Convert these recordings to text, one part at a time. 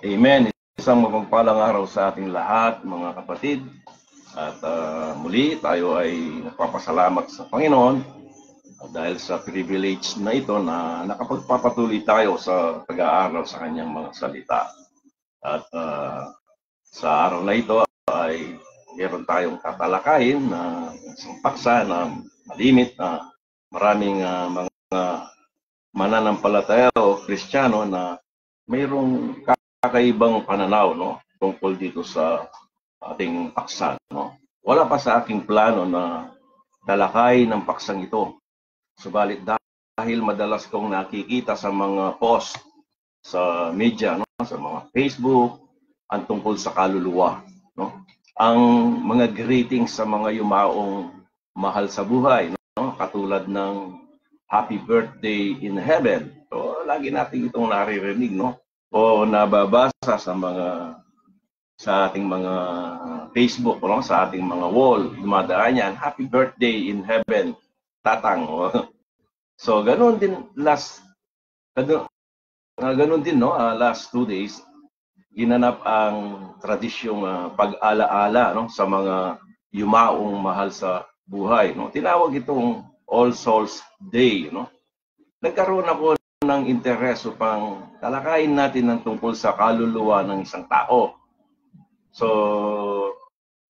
Amen. Isang mapagpalang araw sa ating lahat, mga kapatid. At muli tayo ay nagpapasalamat sa Panginoon dahil sa privilege na ito na nakapagpapatuloy tayo sa pag-aaral sa kanyang mga salita. At sa araw na ito ay meron tayong tatalakayin na isang paksa na malimit na maraming mga mananampalataya o Kristiyano na mayroong kakaibang pananaw, no, tungkol dito sa ating paksa, no. Wala pa sa aking plano na talakay ng paksang ito. Subalit dahil madalas kong nakikita sa mga post sa media, no, sa mga Facebook, ang tungkol sa kaluluwa, no. Ang mga greetings sa mga yumaong mahal sa buhay, no, katulad ng Happy Birthday in Heaven. So, lagi natin itong naririnig, no, o nababasa sa ating mga Facebook, no? Sa ating mga wall, dumadaan yan, Happy Birthday in Heaven, Tatang. So, ganun din last 2 days, ginanap ang tradisyong pag-alaala, no, sa mga yumaong mahal sa buhay, no. Tinawag itong All Souls Day, no. Nagkaroon ako ng interes upang talakayin natin ng tungkol sa kaluluwa ng isang tao. So,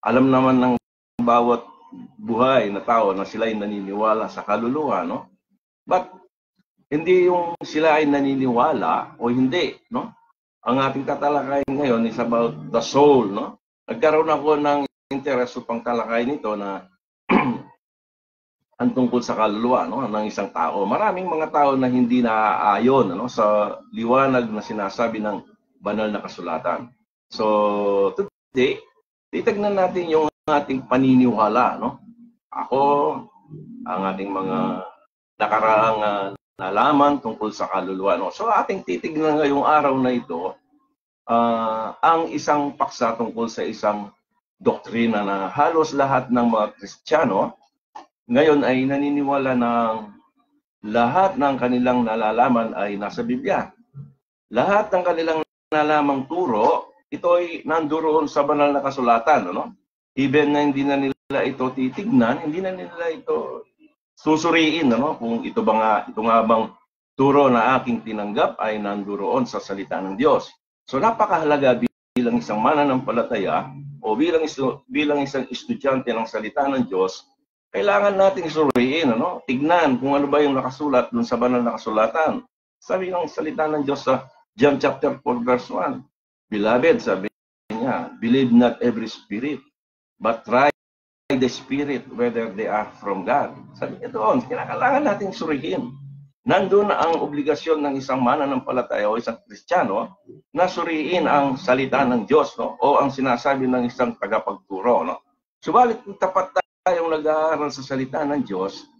alam naman ng bawat buhay na tao na sila ay naniniwala sa kaluluwa, no? But hindi yung sila ay naniniwala o hindi, no? Ang ating tatalakayin ngayon is about the soul, no? Nagkaroon ako ng interes upang talakayin ito na ang tungkol sa kaluluwa, no, ng isang tao. Maraming mga tao na hindi naaayon, ano, sa liwanag na sinasabi ng banal na kasulatan. So, today, titignan natin yung ating paniniwala, no? Ako, ang ating mga nakaraang nalaman tungkol sa kaluluwa, no? So, ating titignan ngayong araw na ito ang isang paksa tungkol sa isang doktrina na halos lahat ng mga Kristiyano ngayon ay naniniwala ng lahat ng kanilang nalalaman ay nasa Biblia. Lahat ng kanilang nalamang turo, ito ay nandoon sa banal na kasulatan, no? Even na hindi na nila ito titignan, hindi na nila ito susuriin, no? Kung ito nga bang turo na aking tinanggap ay nandoon sa salita ng Diyos. So napakahalaga bilang isang mananampalataya o bilang isang estudyante ng salita ng Diyos, kailangan nating suriin, ano? Tignan kung ano ba yung nakasulat dun sa banal na kasulatan. Sabi ng salita ng Diyos sa John chapter 4 verse 1. Beloved, sabi niya, believe not every spirit, but try the spirit whether they are from God. Sabi niya doon, kailangan nating suriin. Nandun ang obligasyon ng isang mananampalataya o isang Kristiyano na suriin ang salita ng Diyos, no? O ang sinasabi ng isang tagapagturo, no? Subalit kung tapat tayong nag-aaral sa salita ng Diyos,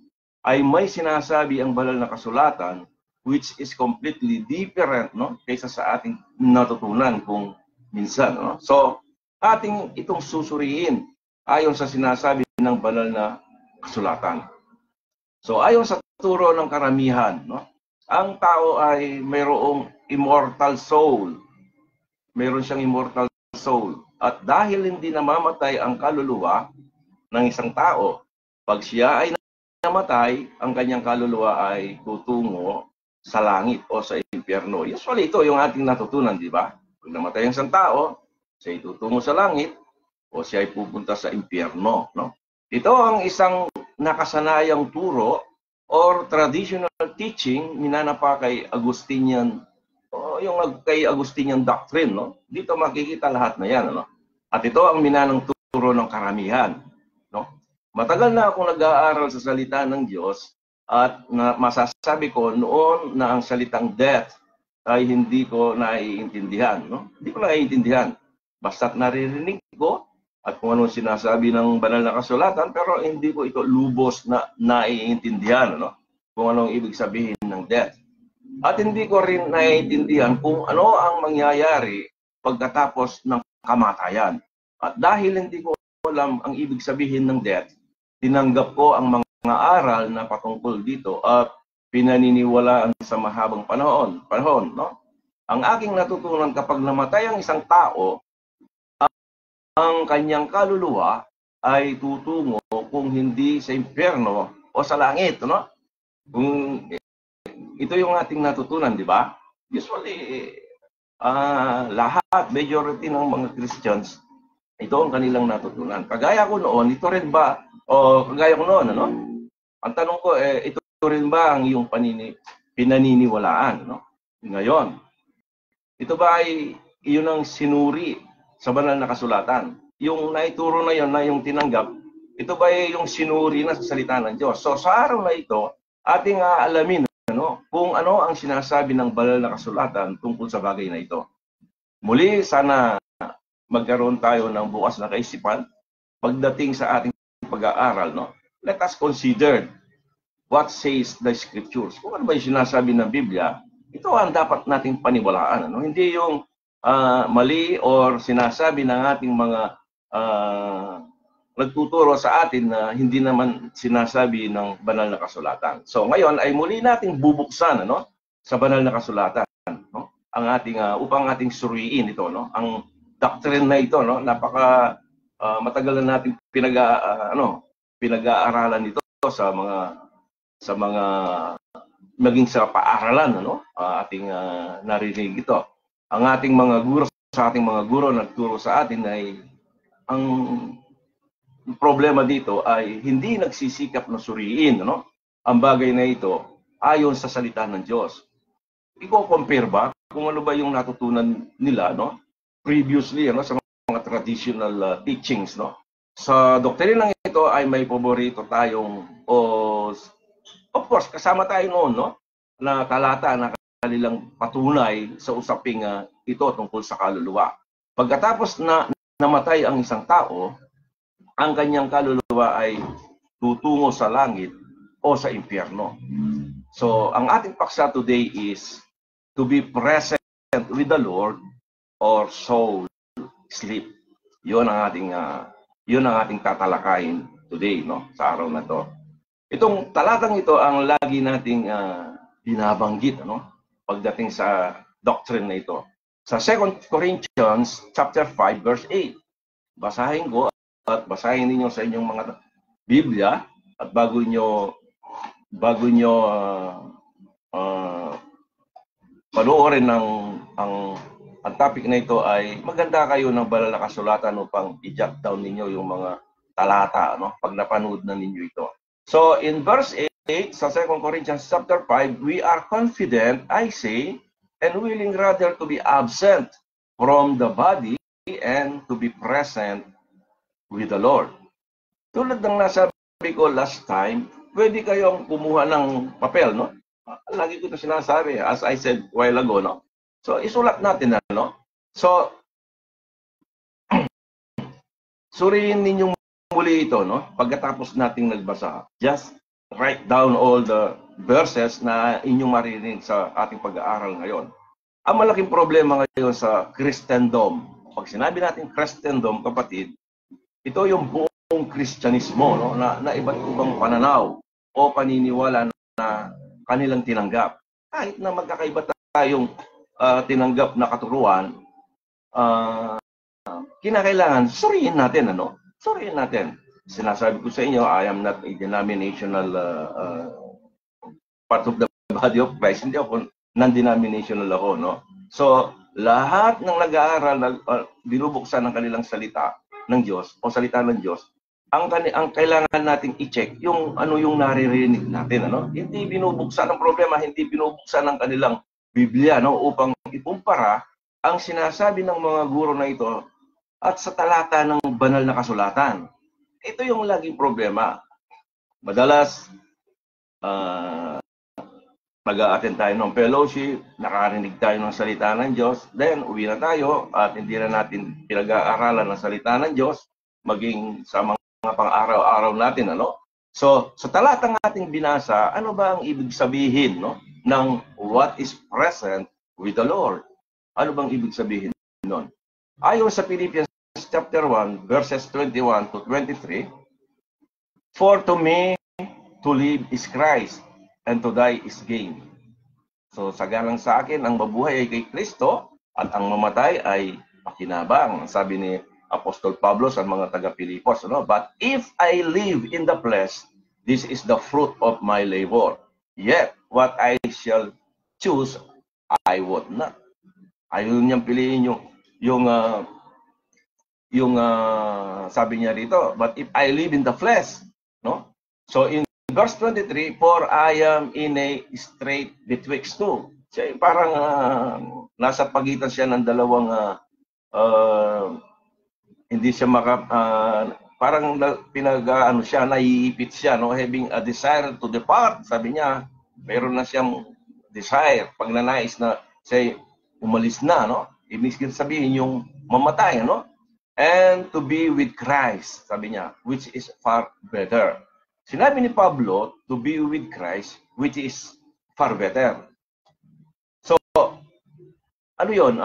ay may sinasabi ang banal na kasulatan which is completely different, no, kaysa sa ating natutunan kung minsan, no? So, ating itong susuriin ayon sa sinasabi ng banal na kasulatan. So ayon sa turo ng karamihan, no, ang tao ay mayroong immortal soul. Mayroon siyang immortal soul. At dahil hindi namamatay ang kaluluwa ng isang tao, pag siya ay namatay, ang kanyang kaluluwa ay tutungo sa langit o sa impyerno. Usually ito yung ating natutunan, di ba? Pag namatay ang isang tao, siya ay tutungo sa langit o siya ay pupunta sa impyerno. No? Ito ang isang nakasanayang turo or traditional teaching minanapa kay Augustinian o yung kay Augustinian doctrine. No? Dito makikita lahat na yan. Ano? At ito ang minanang turo ng karamihan. No? Matagal na akong nag-aaral sa salita ng Diyos at masasabi ko noon na ang salitang death ay hindi ko naiintindihan. No? Hindi ko naiintindihan. Basta't naririnig ko at kung anong sinasabi ng banal na kasulatan, pero hindi ko ito lubos na naiintindihan. No? Kung anong ibig sabihin ng death. At hindi ko rin naiintindihan kung ano ang mangyayari pagkatapos ng kamatayan. At dahil hindi ko alam ang ibig sabihin ng death, tinanggap ko ang mga aral na patungkol dito at pinaniniwalaan sa mahabang panahon, no? Ang aking natutunan kapag namatay ang isang tao, ang kanyang kaluluwa ay tutungo kung hindi sa impyerno o sa langit, no? Kung ito yung ating natutunan, di ba? Usually, lahat, majority ng mga Christians, ito ang kanilang natutunan. Kagaya ko noon, ito rin ba, o kagaya ko noon, ano? Ang tanong ko, ito rin ba ang iyong pinaniniwalaan, no? Ngayon, ito ba ay iyon ang sinuri sa banal na kasulatan? Yung naituro na yon na yung tinanggap, ito ba ay yung sinuri na sa salita ng Diyos? So sa araw na ito, ating aalamin kung ano ang sinasabi ng banal na kasulatan tungkol sa bagay na ito. Muli, sana magkaroon tayo ng bukas na kaisipan pagdating sa ating pag-aaral. No? Let us consider what says the Scriptures. Kung ano ba yung sinasabi ng Biblia, ito ang dapat nating paniwalaan. Ano? Hindi yung mali or sinasabi ng ating mga nagtuturo sa atin na hindi naman sinasabi ng banal na kasulatan. So ngayon ay muli nating bubuksan sa banal na kasulatan, no? Ang ating upang ating suriin ito, no? Ang doctrine na ito, no? Napaka matagal na nating pinag-aaralan ito sa mga maging sa paaralan, ating narinig ito. Ang ating mga guro nagturo sa atin ay ang problema dito ay hindi nagsisikap na suriin ang bagay na ito ayon sa salita ng Diyos. I-compare ba kung ano ba yung natutunan nila previously sa mga traditional teachings sa doktrinang ito ay may paborito tayong of course kasama tayo noon na talata na kanilang patunay sa usaping ito tungkol sa kaluluwa. Pagkatapos na namatay ang isang tao, ang kanyang kaluluwa ay tutungo sa langit o sa impyerno. So, ang ating paksa today is to be present with the Lord or soul sleep. Yun ang ating tatalakayin today sa araw na to. Itong talatang ito ang lagi nating binabanggit pagdating sa doctrine na ito. Sa 2 Corinthians chapter 5 verse 8. Basahin ko at basahin ninyo sa inyong mga Biblia at bago nyo panoorin ang topic na ito ay maganda kayo ng banal na kasulatan upang i-jot down ninyo yung mga talata pag napanood na ninyo ito. So in verse 8 sa 2 Corinthians chapter 5, we are confident, I say, and willing rather to be absent from the body and to be present with the Lord. Tulad ng nasabi ko last time, pwede kayong kumuha ng papel, Lagi ko ito sinasabi, as I said a while ago, So, isulat natin, So, suriin ninyong muli ito, Pagkatapos nating nagbasa. Just write down all the verses na inyong marinig sa ating pag-aaral ngayon. Ang malaking problema ngayon sa Christendom, pag sinabi natin Christendom, kapatid, ito yung buong Kristyanismo, no, na iba't ibang pananaw o paniniwala na kanilang tinanggap. Kahit na magkakaiba tayong tinanggap na katuruan, kinakailangan suriin natin, ano? Suriin natin. Sinasabi ko sa inyo, I am not a denominational part of the body of Christ. Hindi ako non-denominational ako, no? So, lahat ng nag-aaral, binubuksan ng kanilang salita ng Diyos o salita ng Diyos, ang kailangan nating i-check yung ano yung naririnig natin, ano? Hindi binubuksan ng problema, hindi binubuksan ng kanilang Biblia, no, upang ikumpara ang sinasabi ng mga guro na ito at sa talata ng banal na kasulatan. Ito yung laging problema. Madalas mag-a-attend tayo ng fellowship, nakarinig tayo ng salita ng Diyos, then uwi na tayo at hindi na natin pinag-aaralan ng salita ng Diyos, maging sa mga pang-araw-araw natin, ano? So, sa talatang ating binasa, ano ba ang ibig sabihin, no, ng what is present with the Lord? Ano bang ibig sabihin nun? Ayon sa Philippians chapter 1, verses 21 to 23, for to me, to live is Christ, and to die is gain. So, sagalang sa akin, ang mabuhay ay kay Kristo, at ang mamatay ay pakinabang. Sabi ni Apostol Pablo sa mga taga-Pilipos, no? But if I live in the flesh, this is the fruit of my labor. Yet, what I shall choose, I would not. Ayaw niyang piliin yung sabi niya rito, but if I live in the flesh, no? So, in verse 23, for I am in a strait betwixt two. Siya, parang nasa pagitan siya ng dalawang hindi siya parang ano siya, naiipit siya, no, having a desire to depart. Sabi niya, meron na siyang desire, pagnanais na siya umalis na, no? Ibig sabihin yung mamatay, no? And to be with Christ, sabi niya, which is far better. Sinabi ni Pablo, to be with Christ, which is far better. So, ano yun?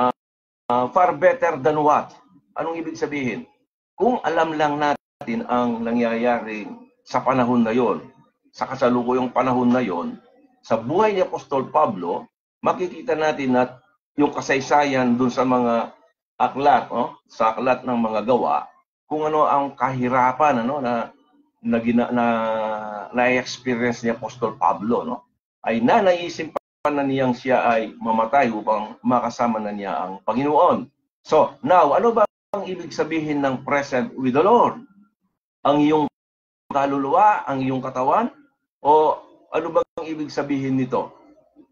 Far better than what? Anong ibig sabihin? Kung alam lang natin ang nangyayari sa panahon na yon, sa kasalukuyang panahon na yon, sa buhay ni Apostol Pablo, makikita natin na yung kasaysayan dun sa mga aklat, no? Sa aklat ng mga gawa, kung ano ang kahirapan, ano, na experience ni Apostol Pablo, no? Ay naisip pa na niyang siya ay mamatay upang makasama na niya ang Panginoon. So, now, ano ba ang ibig sabihin ng present with the Lord? Ang iyong kaluluwa, ang iyong katawan? O ano ba ang ibig sabihin nito?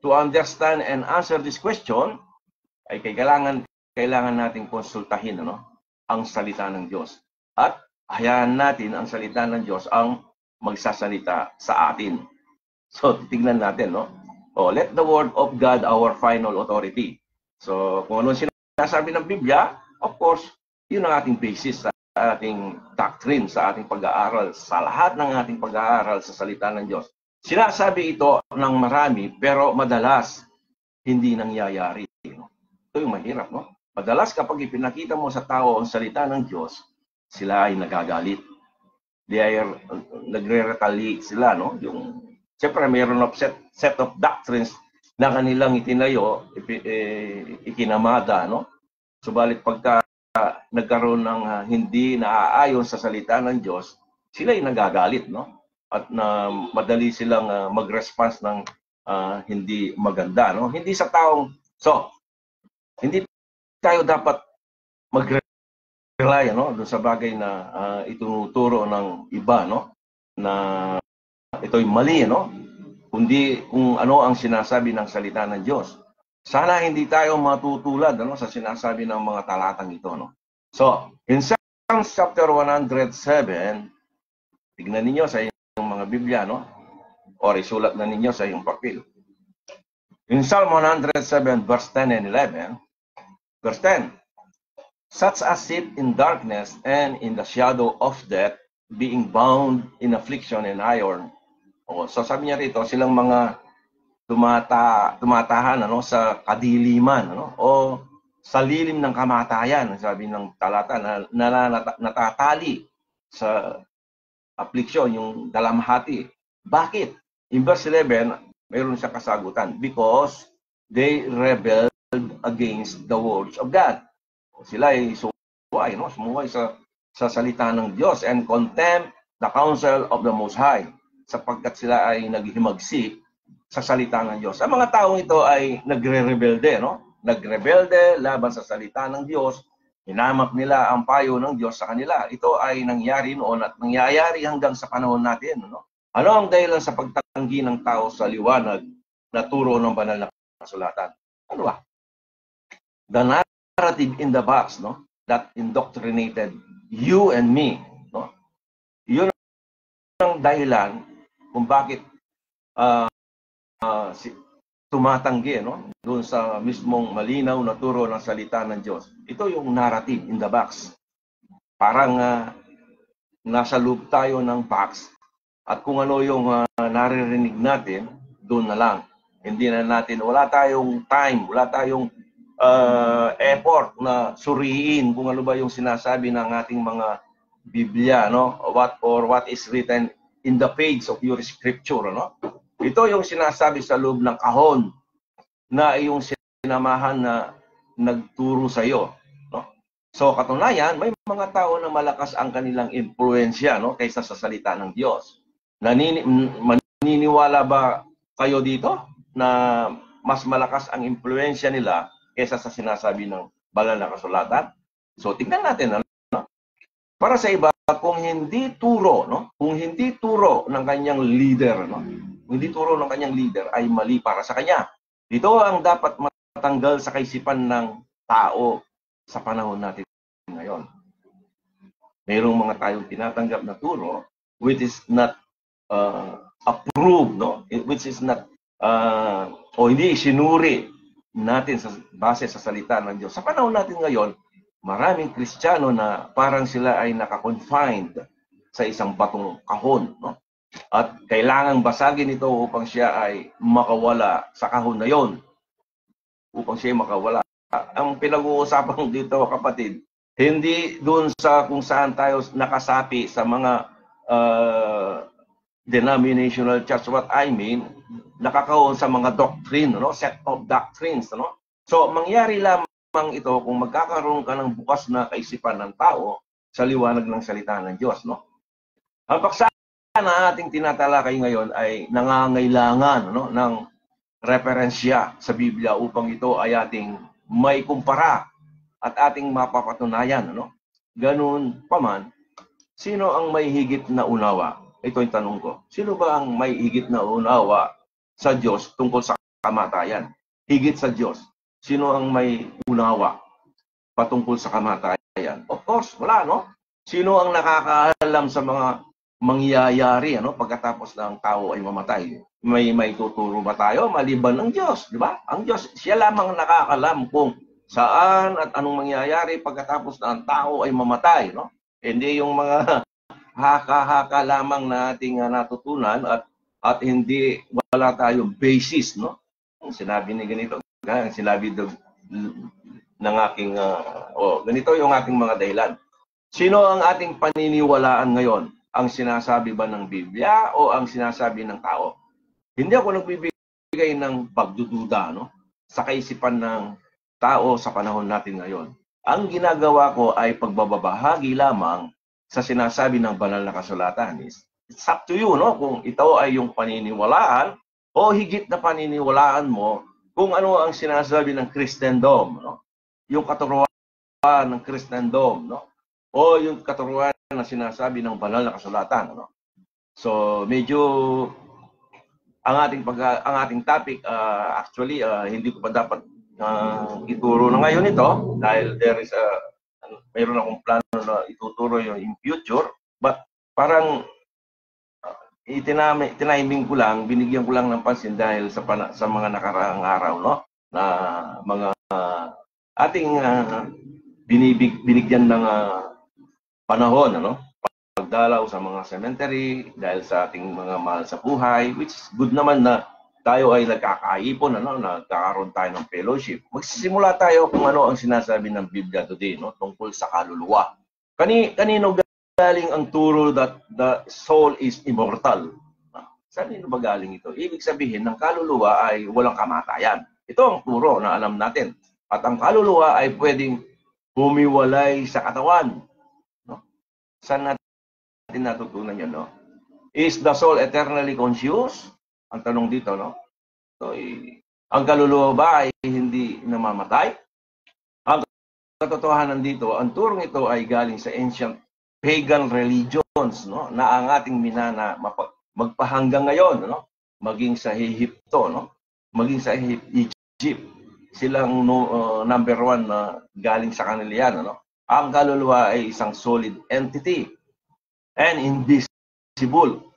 To understand and answer this question, ay kailangan nating konsultahin, ano, ang salita ng Diyos. At hayaan natin ang salita ng Diyos ang magsasalita sa atin. So, titignan natin, no? Let the word of God our final authority. So, kung ano sinasabi ng Biblia, of course, yun ang ating basis sa ating doctrine, sa ating pag-aaral, sa lahat ng ating pag-aaral sa salita ng Diyos. Sinasabi ito ng marami, pero madalas hindi nangyayari. Ito yung mahirap, no? Madalas kapag ipinakita mo sa tao ang salita ng Diyos, sila ay nagagalit. Nagre-retaliate sila, no? Siyempre, mayroon of set of doctrines na kanilang itinayo, ikinamada, no? Subalit pagka nagkaroon ng hindi naaayon sa salita ng Diyos, sila ay nagagalit, no? At madali silang mag-response ng hindi maganda, no? Hindi sa taong, so, hindi tayo dapat mag-rely, no, doon sa bagay na itunuturo ng iba, no, na ito'y mali, no? Kundi kung ano ang sinasabi ng salita ng Diyos. Sana hindi tayo matutulad, ano, sa sinasabi ng mga talatang ito, no? So, in Psalms chapter 107, tignan ninyo sa inyong mga Biblia, no? O isulat na ninyo sa iyong papel. In Psalm 107, verse 10 and 11, verse 10, such as sit in darkness and in the shadow of death, being bound in affliction and iron. So sabi niya rito, silang mga tumatahan, ano, sa kadiliman, ano, o sa lilim ng kamatayan, sabi ng talata, na natatali sa affliction, yung dalamhati. Bakit? In verse 11, mayroon siyang kasagutan. Because they rebelled against the words of God. Sila ay sumuway sa salita ng Diyos and contempt the counsel of the Most High, sapagkat sila ay naghihimagsik sa salita ng Diyos. Ang mga taong ito ay nagre-rebelde, no? Nagrebelde laban sa salita ng Diyos. Hinamak nila ang payo ng Diyos sa kanila. Ito ay nangyari noon at nangyayari hanggang sa panahon natin, no? Ano ang dahilan sa pagtanggi ng tao sa liwanag na turo ng banal na kasulatan? Ano ba? The narrative in the box, no, that indoctrinated you and me, no? Yun ang dahilan kung bakit tumatanggi, no, doon sa mismong malinaw na turo ng salita ng Diyos. Ito yung narrative in the box. Parang nasa loob tayo ng box at kung ano yung naririnig natin, doon na lang. Hindi na natin, wala tayong time, wala tayong effort na suriin kung ano ba yung sinasabi ng ating mga Biblia, no? What is written in the page of your scripture, no? Ito yung sinasabi sa loob ng kahon na yung sinamahan na nagturo sa iyo, no? So katunayan, may mga tao na malakas ang kanilang impluwensya, no, kaysa sa salita ng Diyos. Maniniwala ba kayo dito na mas malakas ang impluwensya nila kaysa sa sinasabi ng banal na kasulatan? So tingnan natin, no? Para sa iba, kung hindi turo, no, kung hindi turo ng kanyang leader, no, hindi turo ng kanyang leader ay mali para sa kanya. Ito ang dapat matanggal sa kaisipan ng tao sa panahon natin ngayon. Mayroong mga tayong tinatanggap na turo which is not approved, no? Which is not o hindi sinuri natin sa base sa salita ng Diyos. Sa panahon natin ngayon, maraming Kristiyano na parang sila ay naka-confined sa isang batong kahon, no? At kailangang basagin ito upang siya ay makawala sa kahon na yon. Upang siya ay makawala. Ang pinag-uusapan dito, kapatid, hindi doon sa kung saan tayo nakasapi sa mga denominational church. What I mean, nakakaon sa mga doctrine, no? Set of doctrines, no? So, mangyari lamang ito kung magkakaroon ka ng bukas na kaisipan ng tao sa liwanag ng salita ng Diyos, no? Ang paksa na ating tinatalakay ngayon ay nangangailangan, no, ng referensya sa Biblia upang ito ay ating may kumpara at ating mapapatunayan, no? Ganun paman, sino ang may higit na unawa? Ito yung tanong ko. Sino ba ang may higit na unawa sa Diyos tungkol sa kamatayan? Higit sa Diyos. Sino ang may unawa patungkol sa kamatayan? Of course, wala, no? Sino ang nakakaalam sa mga mangyayari, ano, pagkatapos ng tao ay mamatay? May tuturo ba tayo maliban ng Diyos, di ba? Ang Diyos, siya lamang nakakalam kung saan at anong mangyayari pagkatapos na ang tao ay mamatay, no? Hindi yung mga haka-haka lamang na ating natutunan at hindi wala tayong basis, no? Sinabi ni ganito, sinabi ng aking ganito yung ating mga dahilan. Sino ang ating paniniwalaan ngayon? Ang sinasabi ba ng Biblia o ang sinasabi ng tao? Hindi ako nagbibigay ng pagdududa, no, sa kaisipan ng tao sa panahon natin ngayon. Ang ginagawa ko ay pagbabahagi lamang sa sinasabi ng banal na kasulatan. It's up to you, no, kung ito ay yung paniniwalaan o higit na paniniwalaan mo kung ano ang sinasabi ng Christendom, no? Yung katuruan ng Christendom, no? O yung katuruan na sinasabi ng banal na kasulatan, no? So medyo ang ating topic actually hindi ko pa dapat ituro na ngayon ito dahil there is mayroon akong plano na ituturo yung in future, but parang itiniming ko lang, binigyan ko lang ng pansin dahil sa mga nakaraang araw, no, na mga ating binigyan ng panahon, ano, pagdalaw sa mga cemetery dahil sa ating mga mahal sa buhay, which is good naman na tayo ay nagkakaipon, ano, nagkakaroon tayo ng fellowship. Magsisimula tayo kung ano ang sinasabi ng Biblia today, no, tungkol sa kaluluwa. Kanino galing ang turo that the soul is immortal? Saan ba galing ito? Ibig sabihin, ng kaluluwa ay walang kamatayan. Ito ang turo na alam natin. At ang kaluluwa ay pwedeng humiwalay sa katawan. No? Saan natin natutunan yan? No? Is the soul eternally conscious? Ang tanong dito, no? So, ang kaluluwa ba ay hindi namamatay? Ang katotohanan dito, ang turong ito ay galing sa ancient pagan religions, no? Na ang ating minana magpahanggang ngayon, no? Maging sa Ehipto, no? Maging sa Egypt, silang number one na galing sa kanila yan, no? Ang kaluluwa ay isang solid entity and invisible.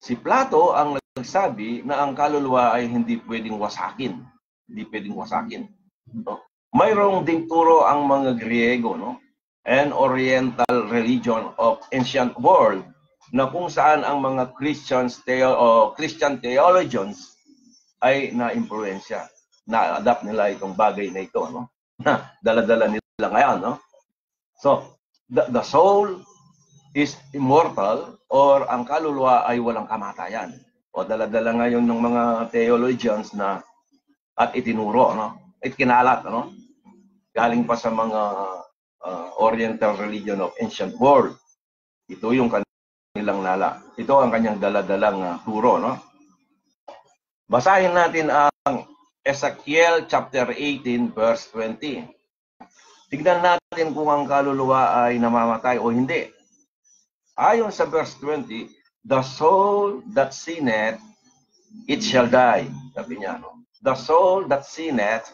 Si Plato ang nagsabi na ang kaluluwa ay hindi pwedeng wasakin. Hindi pwedeng wasakin. No? Mayroong ding turo ang mga Griego, no? And Oriental religion of ancient world na kung saan ang mga Christian theologians ay na-impluensya. Na-adapt nila itong bagay na ito, no? Na dala-dala nila ngayon, no? So, the soul is immortal or ang kaluluwa ay walang kamatayan. O dala-dala ngayon ng mga theologians na at itinuro, no? At kinalat, no? Galing pa sa mga Oriental religion of ancient world. Ito yung kanilang lala. Ito ang kanyang dala-dalang turo, no? Basahin natin ang Ezekiel chapter 18 verse 20. Tignan natin kung ang kaluluwa ay namamatay o hindi. Ayon sa verse 20, the soul that sinneth, it shall die. Sabi niya, no? The soul that sinneth,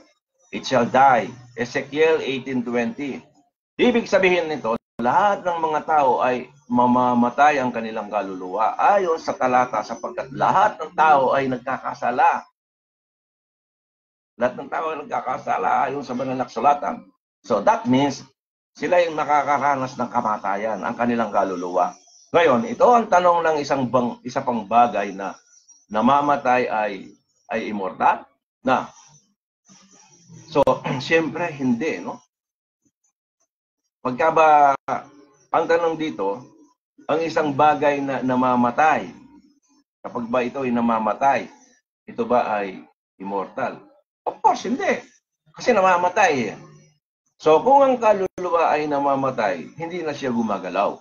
it shall die. Ezekiel 18:20. Ibig sabihin nito, lahat ng mga tao ay mamamatay ang kanilang kaluluwa ayon sa talata sapagkat lahat ng tao ay nagkakasala. Lahat ng tao ay nagkakasala ayon sa banal na kasulatan. So that means sila yung nakakaranas ng kamatayan, ang kanilang kaluluwa. Ngayon, ito ang tanong ng isa pang bagay na namamatay ay immortal? Na. So, siyempre hindi, no? Pagka ba, ang tanong dito, ang isang bagay na namamatay, kapag ba ito ay namamatay, ito ba ay immortal? Of course, hindi. Kasi namamatay. So, kung ang kaluluwa ay namamatay, hindi na siya gumagalaw.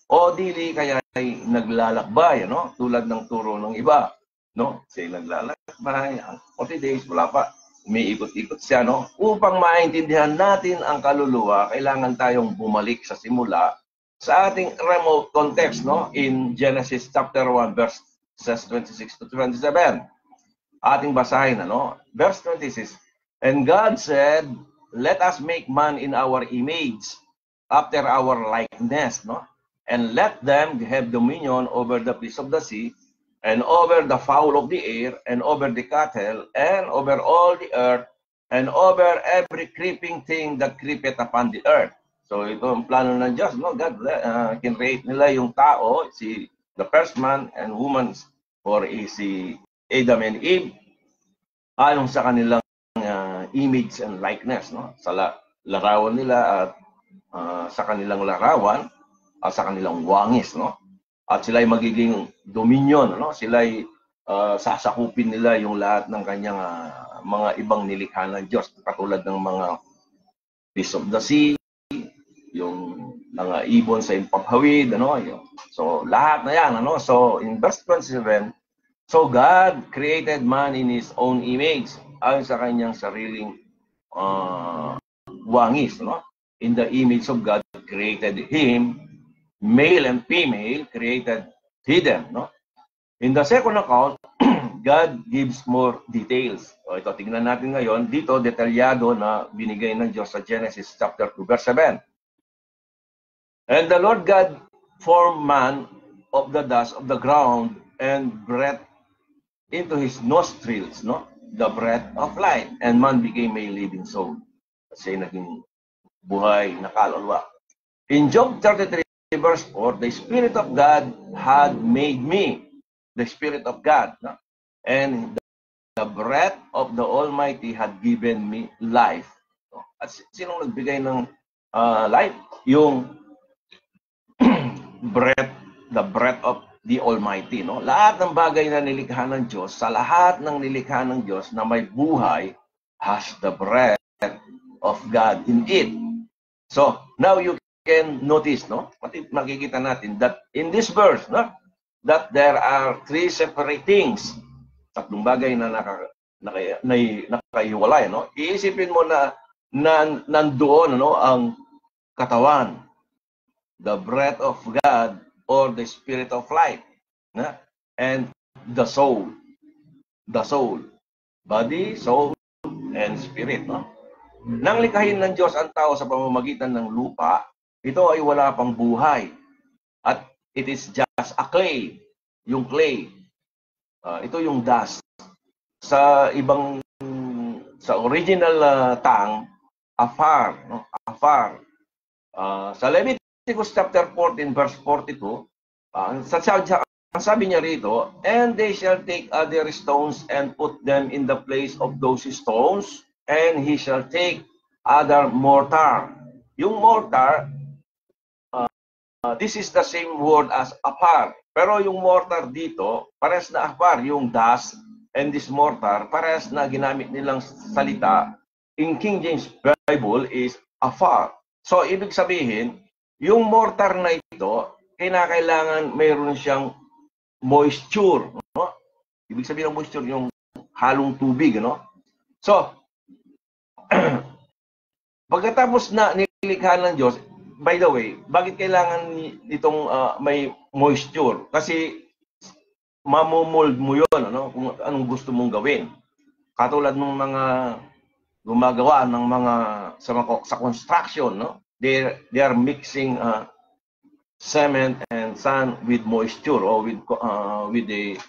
O dili kaya ay naglalakbay, no? Tulad ng turo ng iba, no? Siya naglalakbay, 40 days, wala pa. Umiikot-ikot siya, no? Upang maintindihan natin ang kaluluwa, kailangan tayong bumalik sa simula sa ating remote context, no? In Genesis chapter 1, verses 26 to 27. Ating basahin, no? Verse 26. And God said, let us make man in our image, after our likeness, no? And let them have dominion over the fish of the sea, and over the fowl of the air, and over the cattle, and over all the earth, and over every creeping thing that creepeth upon the earth. So ito ang plano ng Diyos, no? God kinreate nila yung tao, the first man and woman, or si Adam and Eve, ayon sa kanilang image and likeness, no? Sa larawan nila at sa kanilang larawan at sa kanilang wangis, no? At sila ay magiging dominion, no? Sila ay sasakupin nila yung lahat ng kanyang mga ibang nilikha ng Diyos, katulad ng mga fish of the sea, yung mga ibon sa impaghawid, ano? So lahat na yan, ano? So in verse 27, so God created man in His own image, ayon sa kanyang sariling wangis, no? In the image of God created him, male and female created he them, no? In the second account, God gives more details. O ito, tingnan natin ngayon. Dito, detalyado na binigay ng Diyos sa Genesis chapter 2, verse 7. And the Lord God formed man of the dust of the ground and breathed into his nostrils, no? The breath of life. And man became a living soul. Kasi naging buhay na kaluluwa. In Job 33, verse 4, the Spirit of God had made me, the Spirit of God, no? And the breath of the Almighty had given me life. No? At sinong nagbigay ng life? Yung breath, the breath of the Almighty, no? Lahat ng bagay na nilikha ng Diyos, sa lahat ng nilikha ng Diyos na may buhay, has the breath of God in it. So, now you can notice, no? Makikita natin that in this verse, no? That there are three separate things. Tatlong bagay na nakahiwalay, no? Iisipin mo na nandoon, no, ang katawan, the breath of God or the spirit of life, no? And the soul, body, soul, and spirit, no? Nang likhain ng Diyos ang tao sa pamamagitan ng lupa, ito ay wala pang buhay. At it is just a clay, yung clay. Ito yung dust. Sa original tongue, afar, no? Afar. Sa Leviticus chapter 14 verse 42, ang sabi niya rito, and they shall take other stones and put them in the place of those stones, and he shall take other mortar. Yung mortar, this is the same word as afar. Pero yung mortar dito, parehas na afar, yung dust, and this mortar, parehas na ginamit nilang salita in King James Bible is afar. So, ibig sabihin, yung mortar na ito, kinakailangan mayroon siyang moisture. No? Ibig sabihin ng moisture, yung halong tubig. No? So, pagkatapos na nilikha ng Diyos, by the way, bakit kailangan itong may moisture? Kasi mamomold mo yun, ano? Kung anong gusto mong gawin. Katulad ng mga gumagawa ng mga sa construction, no? They are mixing cement and sand with moisture or with the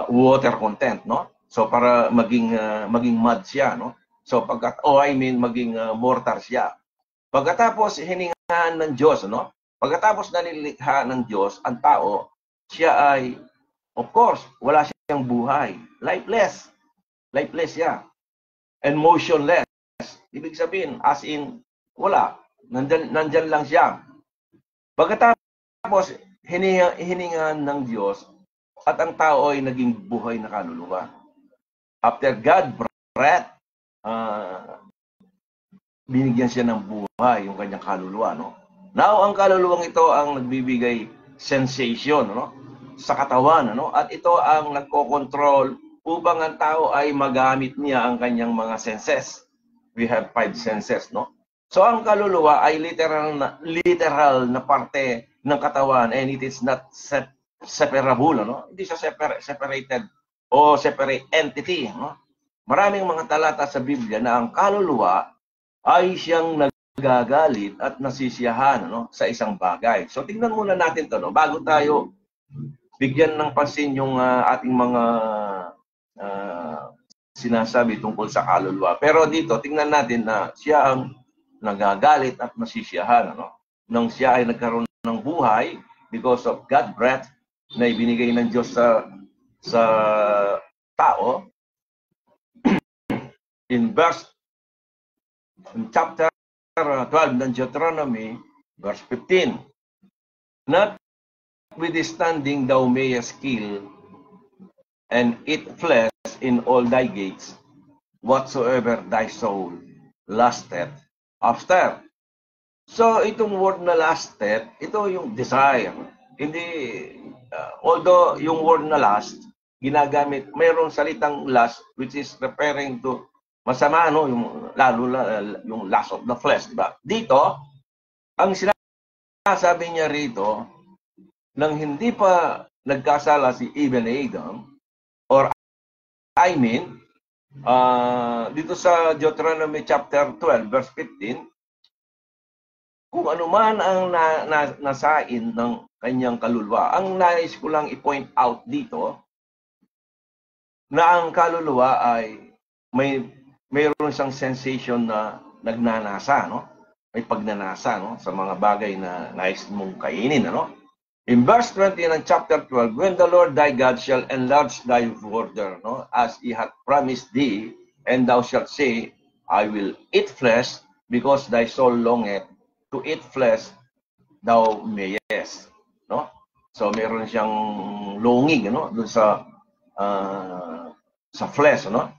water content, no? So para maging mud siya, no? So maging mortar siya. Pagkatapos hiningahan ng Diyos, no? Pagkatapos na nilikha ng Diyos ang tao, siya ay, of course, wala siyang buhay. Lifeless. Lifeless siya. And motionless. Ibig sabihin, as in, wala. Nandyan lang siya. Pagkatapos, hiningahan ng Diyos at ang tao ay naging buhay na kaluluwa. After God breath, binigyan siya ng buhay, yung kanyang kaluluwa, no? Now, ang kaluluwang ito ang nagbibigay sensation, no? Sa katawan, no? At ito ang nagko-control upang ang tao ay magamit niya ang kanyang mga senses. We have 5 senses, no? So, ang kaluluwa ay literal na parte ng katawan and it is not separable, no? Hindi siya separated o separate entity, no? Maraming mga talata sa Biblia na ang kaluluwa ay siyang nagagalit at nasisiyahan, no, sa isang bagay. So tingnan muna natin 'to, no, bago tayo bigyan ng pansin yung ating mga sinasabi tungkol sa kaluluwa. Pero dito tingnan natin na siya ang nagagalit at nasisiyahan, no? Nang siya ay nagkaroon ng buhay because of God breath na ibinigay ng Diyos sa tao. In chapter 12 ng Deuteronomy, verse 15, notwithstanding thou mayest kill and eat flesh in all thy gates, whatsoever thy soul lusteth after. So, itong word na lusted, ito yung desire. Hindi, although yung word na lust, ginagamit, mayroong salitang lust, which is referring to masama, no? Yung lust of the flesh, diba? Dito, ang sinasabi niya rito, nang hindi pa nagkasala si Eve and Adam, or dito sa Deuteronomy chapter 12, verse 15, kung ano man ang nasain ng kanyang kaluluwa. Ang nais ko lang i-point out dito, na ang kaluluwa ay mayroon siyang sensation na nagnanasa, no? May pagnanasa, no? Sa mga bagay na nais mong kainin, ano? In verse 20 ng chapter 12, when the Lord thy God shall enlarge thy border, no? As he hath promised thee, and thou shalt say, I will eat flesh, because thy soul longeth to eat flesh, thou mayest. no? So meron siyang longing, no, doon sa flesh, no?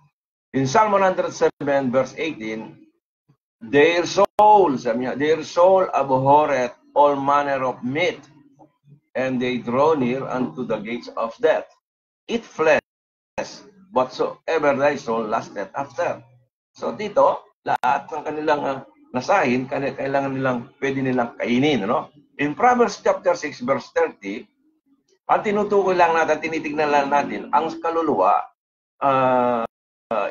In Psalm 107 verse 18, their soul, sabi niya, their soul abhorreth all manner of meat, and they draw near unto the gates of death. Eat flesh, whatsoever thy soul lusteth after. So dito, lahat ng kanilang nasahin, kailangan pwede nilang kainin, no? In Proverbs chapter 6 verse 30, ang tinutukoy lang natin, tinitignan lang natin, ang kaluluwa,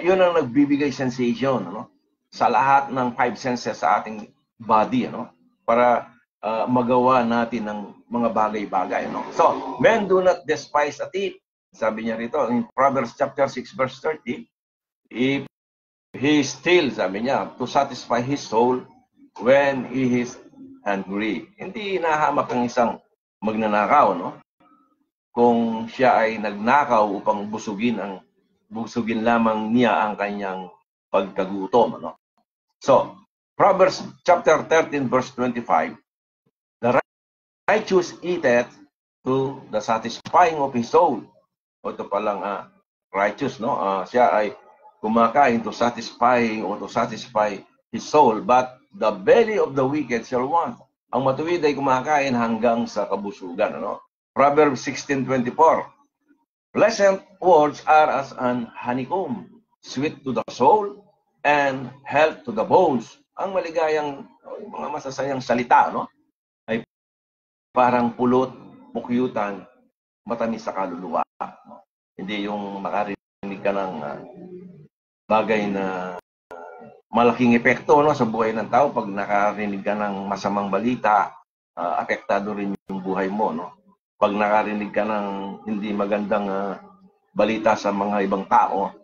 yun ang nagbibigay sensation, no? Sa lahat ng 5 senses sa ating body, no? Para magawa natin ng mga bagay-bagay, no? So, men do not despise a thief. Sabi niya rito, in Proverbs chapter 6 verse 30, if he steals, sabi niya, to satisfy his soul when he is hungry. Hindi nahamak ang isang magnanakaw, no? Kung siya ay nagnakaw upang busugin lamang niya ang kanyang pagkagutom, no? So, Proverbs chapter 13 verse 25, the righteous eateth to the satisfying of his soul. O ito palang righteous, no? Siya ay kumakain to satisfying or to satisfy his soul, but the belly of the wicked shall want. Ang matuwid ay kumakain hanggang sa kabusugan, no? Proverbs 16:24, pleasant words are as an honeycomb, sweet to the soul and health to the bones. Ang maligayang, mga masasayang salita, no, ay parang pulot, pukyutan, matamis sa kaluluwa. No? Hindi yung makarinig ka ng bagay na malaking epekto, no, sa buhay ng tao. Pag nakarinig ka ng masamang balita, apektado rin yung buhay mo, no? Pag nakarinig ka ng hindi magandang balita sa mga ibang tao,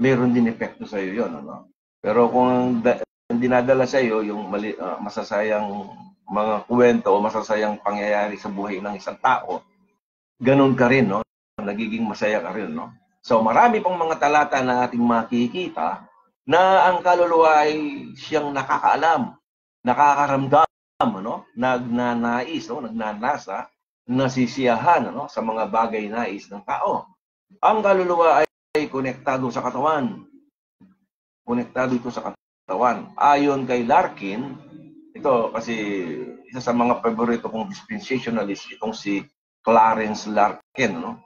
meron din epekto sa iyo yun, ano? Pero kung dinadala sa iyo yung masasayang mga kwento o masasayang pangyayari sa buhay ng isang tao, ganun ka rin, no? Nagiging masaya ka rin, no? So marami pang mga talata na ating makikita na ang kaluluwa ay siyang nakakaalam, nakakaramdam, ano? Nagnanais, no? Nagnanasa, nasisiyahan, ano? Sa mga bagay nais ng tao. Ang kaluluwa ay konektado sa katawan. Konektado ito sa katawan. Ayon kay Larkin, ito kasi isa sa mga paborito kong dispensationalist, itong si Clarence Larkin, no?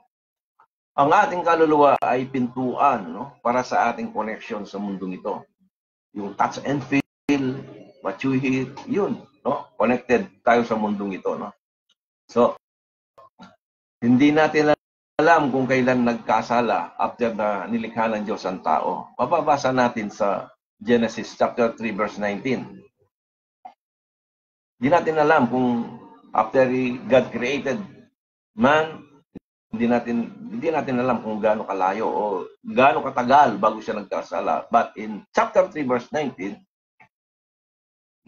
Ang ating kaluluwa ay pintuan, no, para sa ating connection sa mundong ito. Yung touch and feel, what you hear, yun, no? Connected tayo sa mundong ito, no? So, hindi natin alam kung kailan nagkasala after na nilikha ng Diyos ang tao. Mababasa natin sa Genesis chapter 3 verse 19. Hindi natin alam kung after God created man, hindi natin alam kung gaano kalayo o gaano katagal bago siya nagkasala. But in chapter 3 verse 19,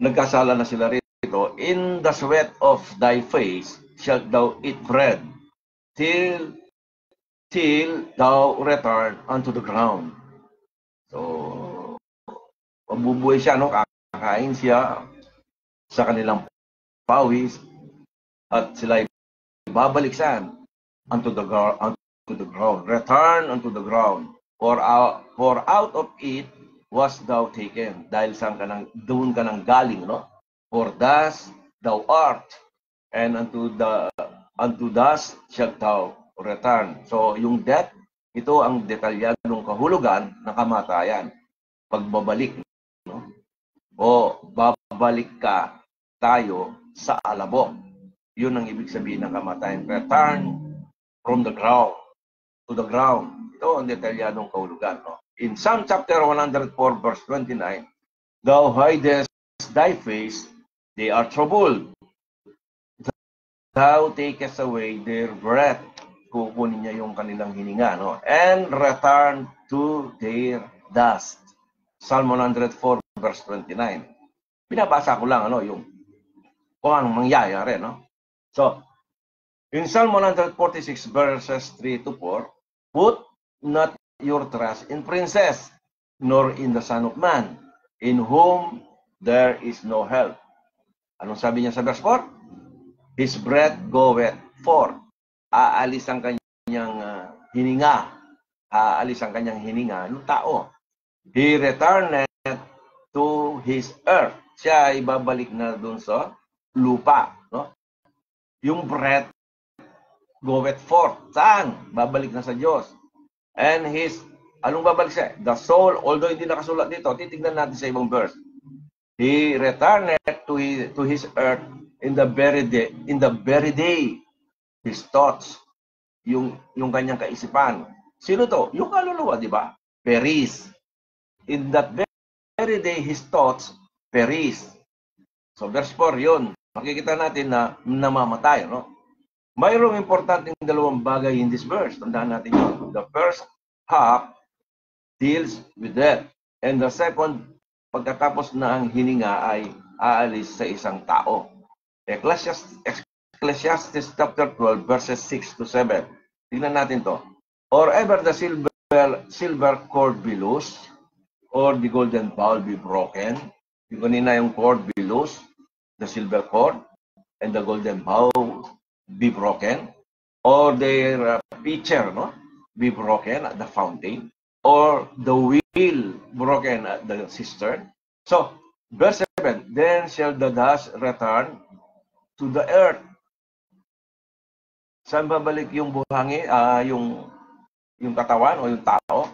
nagkasala na sila rito. In the sweat of thy face shalt thou eat bread till thou return unto the ground. So, mabubuhay siya, no? Kakain siya sa kanilang pawis at sila babalik saan? Unto the ground. Return unto the ground. For out of it was thou taken. Dahil doon ka nang galing, no? For thus thou art, and unto thus shalt thou return. So, yung death, ito ang detalyadong kahulugan ng kamatayan. Pagbabalik, no? O babalik ka tayo sa alabok. Yun ang ibig sabihin ng kamatayan. Return from the ground to the ground. Ito ang detalyadong kahulugan, no? In Psalm chapter 104 verse 29, thou hidest thy face, they are troubled. Thou takest away their breath. Kukunin niya yung kanilang hininga, no? And return to their dust. Psalm 104 verse 29. Binabasa ko lang, ano, yung kung anong mangyayari, no? So, in Psalm 146 verses 3 to 4, put not your trust in princes, nor in the Son of Man, in whom there is no help. Anong sabi niya sa verse 4? his breath goeth forth. Aalis ang kanyang hininga. Aalis ang kanyang hininga ng tao. He returneth to his earth. Siya ay babalik na dun sa lupa. No? Yung breath goeth forth. Saan? Babalik na sa Diyos. And his, anong babalik siya? The soul, although hindi nakasulat dito, titignan natin sa ibang verse. He returneth to his earth in the very day. His thoughts, yung kanyang kaisipan. Sino to? Yung kaluluwa, di ba? Peris. In that very day, his thoughts peris. So verse 4 yun. Makikita natin na namamatay, no? Mayroong importanteng dalawang bagay in this verse. Tandaan natin yun. The first half deals with death. And the second, pagkatapos na ang hininga ay aalis sa isang tao. Ecclesiastes chapter 12, verses 6 to 7. Tingnan natin to. Or ever the silver cord be loose, or the golden bowl be broken. Yung kanina yung cord be loose, the silver cord, and the golden bowl be broken. Or their pitcher, no, be broken at the fountain. Or the wheel broken at the cistern. So, verse 7, then shall the dust return to the earth. Saan babalik yung buhangin, yung katawan o yung tao?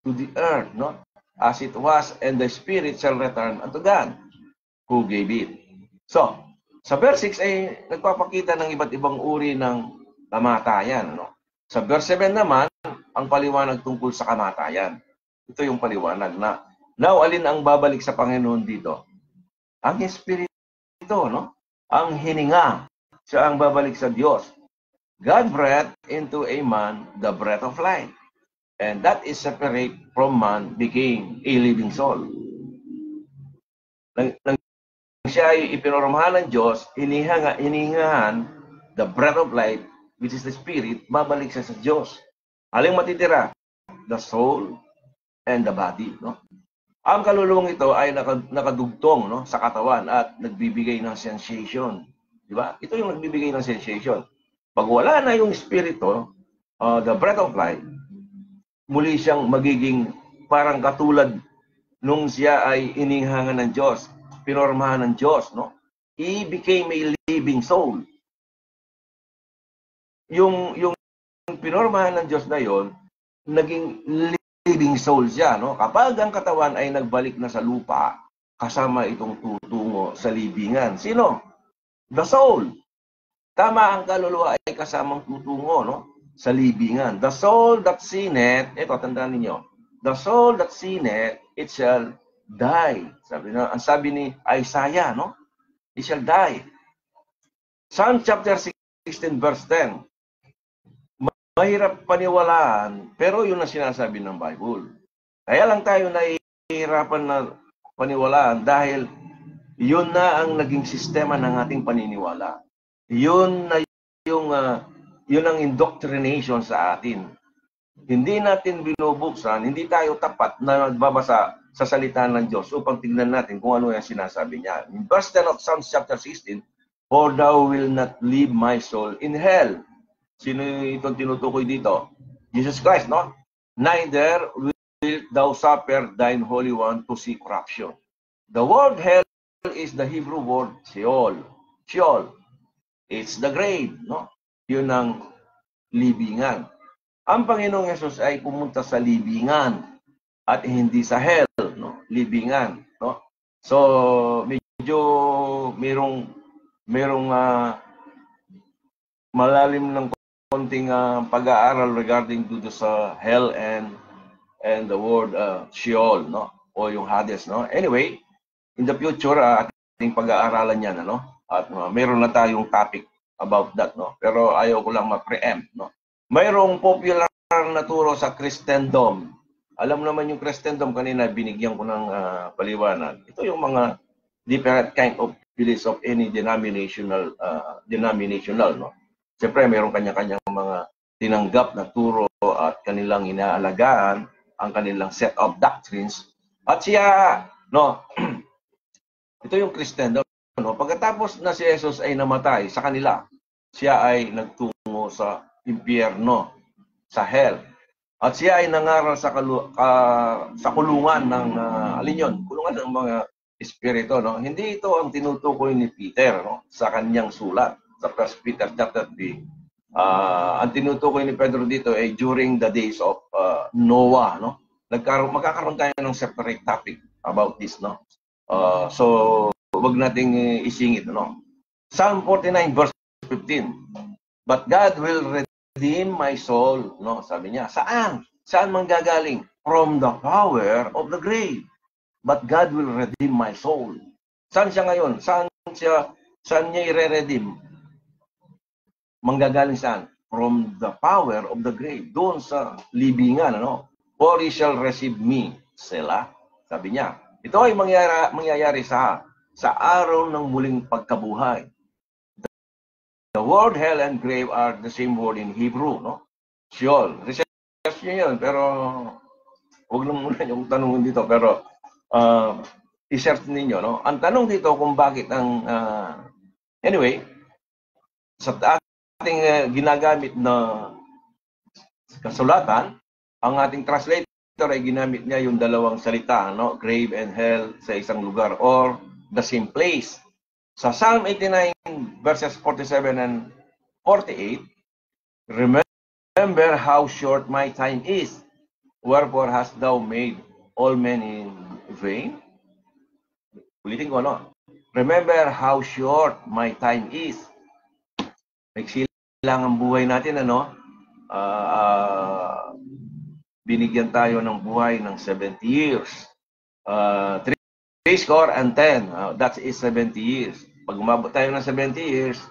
To the earth, no? As it was, and the spirit shall return unto God, who gave it. So, sa verse 6 ay nagpapakita ng iba't ibang uri ng kamatayan, no? Sa verse 7 naman, ang paliwanag tungkol sa kamatayan. Ito yung paliwanag na, now, alin ang babalik sa Panginoon dito? Ang espiritu, no? Ang hininga. Siya ang babalik sa Diyos. God breathed into a man the breath of life. And that is separate from man became a living soul. Nang siya ay ipinormahan ng Diyos, hinihingahan the breath of life, which is the spirit, babalik siya sa Diyos. Aling matitira? The soul and the body. No? Ang kaluluwang ito ay nakadugtong, no, sa katawan at nagbibigay ng sensation. Di ba? Ito yung nagbibigay ng sensation. Pag wala na yung espiritu, the breath of life, muli siyang magiging parang katulad nung siya ay inihangan ng Diyos, pinormahan ng Diyos, no? He became a living soul. Yung pinormahan ng Diyos na yon, naging living soul siya, no? Kapag ang katawan ay nagbalik na sa lupa, kasama itong tutungo sa libingan. Sino? The soul. Tama, ang kaluluwa ay kasamang tutungo, no? Sa libingan. The soul that sinneth, ito, tandaan ninyo, the soul that sinneth, it shall die. Ang sabi ni Isaiah, no? It shall die. Psalm chapter 16, verse 10. Mahirap paniwalaan, pero yun ang sinasabi ng Bible. Kaya lang tayo nahihirapan na paniwalaan dahil yun na ang naging sistema ng ating paniniwala. Yun na yun ang indoctrination sa atin. Hindi natin binubuksan, hindi tayo tapat na nagbabasa sa salita ng Diyos upang tignan natin kung ano yung sinasabi niya. In verse 10 of Psalm chapter 16, for thou will not leave my soul in hell. Sino itong tinutukoy dito? Jesus Christ, no? Neither will thou suffer thine Holy One to see corruption. The word hell is the Hebrew word Sheol. Sheol. It's the grave, no? Yun ang libingan. Ang Panginoong Yesus ay pumunta sa libingan at hindi sa hell, no? Libingan, no? So, medyo merong malalim ng konting pag-aaral regarding dito sa hell and the word Sheol, no? O yung Hades, no? Anyway, in the future, ating pag-aaralan yan, no? At meron na tayong topic about that, no? Pero ayaw ko lang ma-preempt, no? Mayroong popular na turo sa Christendom. Alam naman yung Christendom, kanina binigyan ko ng paliwanag. Ito yung mga different kind of beliefs of any denominational, no? Siyempre, mayroong kanya-kanyang mga tinanggap na turo at kanilang inaalagaan ang kanilang set of doctrines. At siya, no, ito yung Christendom. no, pagkatapos na si Jesus ay namatay sa kanila, siya ay nagtungo sa impyerno, sa hell. At siya ay nangaral sa sa kulungan ng alin yun? Kulungan ng mga espiritu, no? Hindi ito ang tinutukoy ni Peter, no? Sa kanyang sulat sa 1 Peter chapter 3. Ang tinutukoy ni Pedro dito ay during the days of Noah, no? Magkakaroon tayo ng separate topic about this, no? So wag nating isingit, no? Psalm 49 verse 15. But God will redeem my soul, no? Sabi niya. Saan? Saan manggagaling? From the power of the grave. But God will redeem my soul. Saan siya ngayon? Saan niya i-redeem? Manggagaling saan? From the power of the grave. Doon sa libingan, ano? For he shall receive me, Selah. Sabi niya. Ito ay mangyayari sa araw ng muling pagkabuhay. The word hell and grave are the same word in Hebrew, no? Sheol. Research niyo yun, pero huwag lang muna yung tanongin dito, pero i-search ninyo, no? Ang tanong dito kung bakit ang anyway, sa ating ginagamit na kasulatan, ang ating translator ay ginamit niya yung dalawang salita, no? Grave and hell sa isang lugar or the same place. Sa Psalm 89 verses 47 and 48, remember how short my time is, wherefore hast thou made all men in vain? Ulitin ko, no? Remember how short my time is. Maiksi lang ang buhay natin, ano? Binigyan tayo ng buhay ng 70 years. 3 score and 10. That is 70 years. Pag umabot tayo ng 70 years,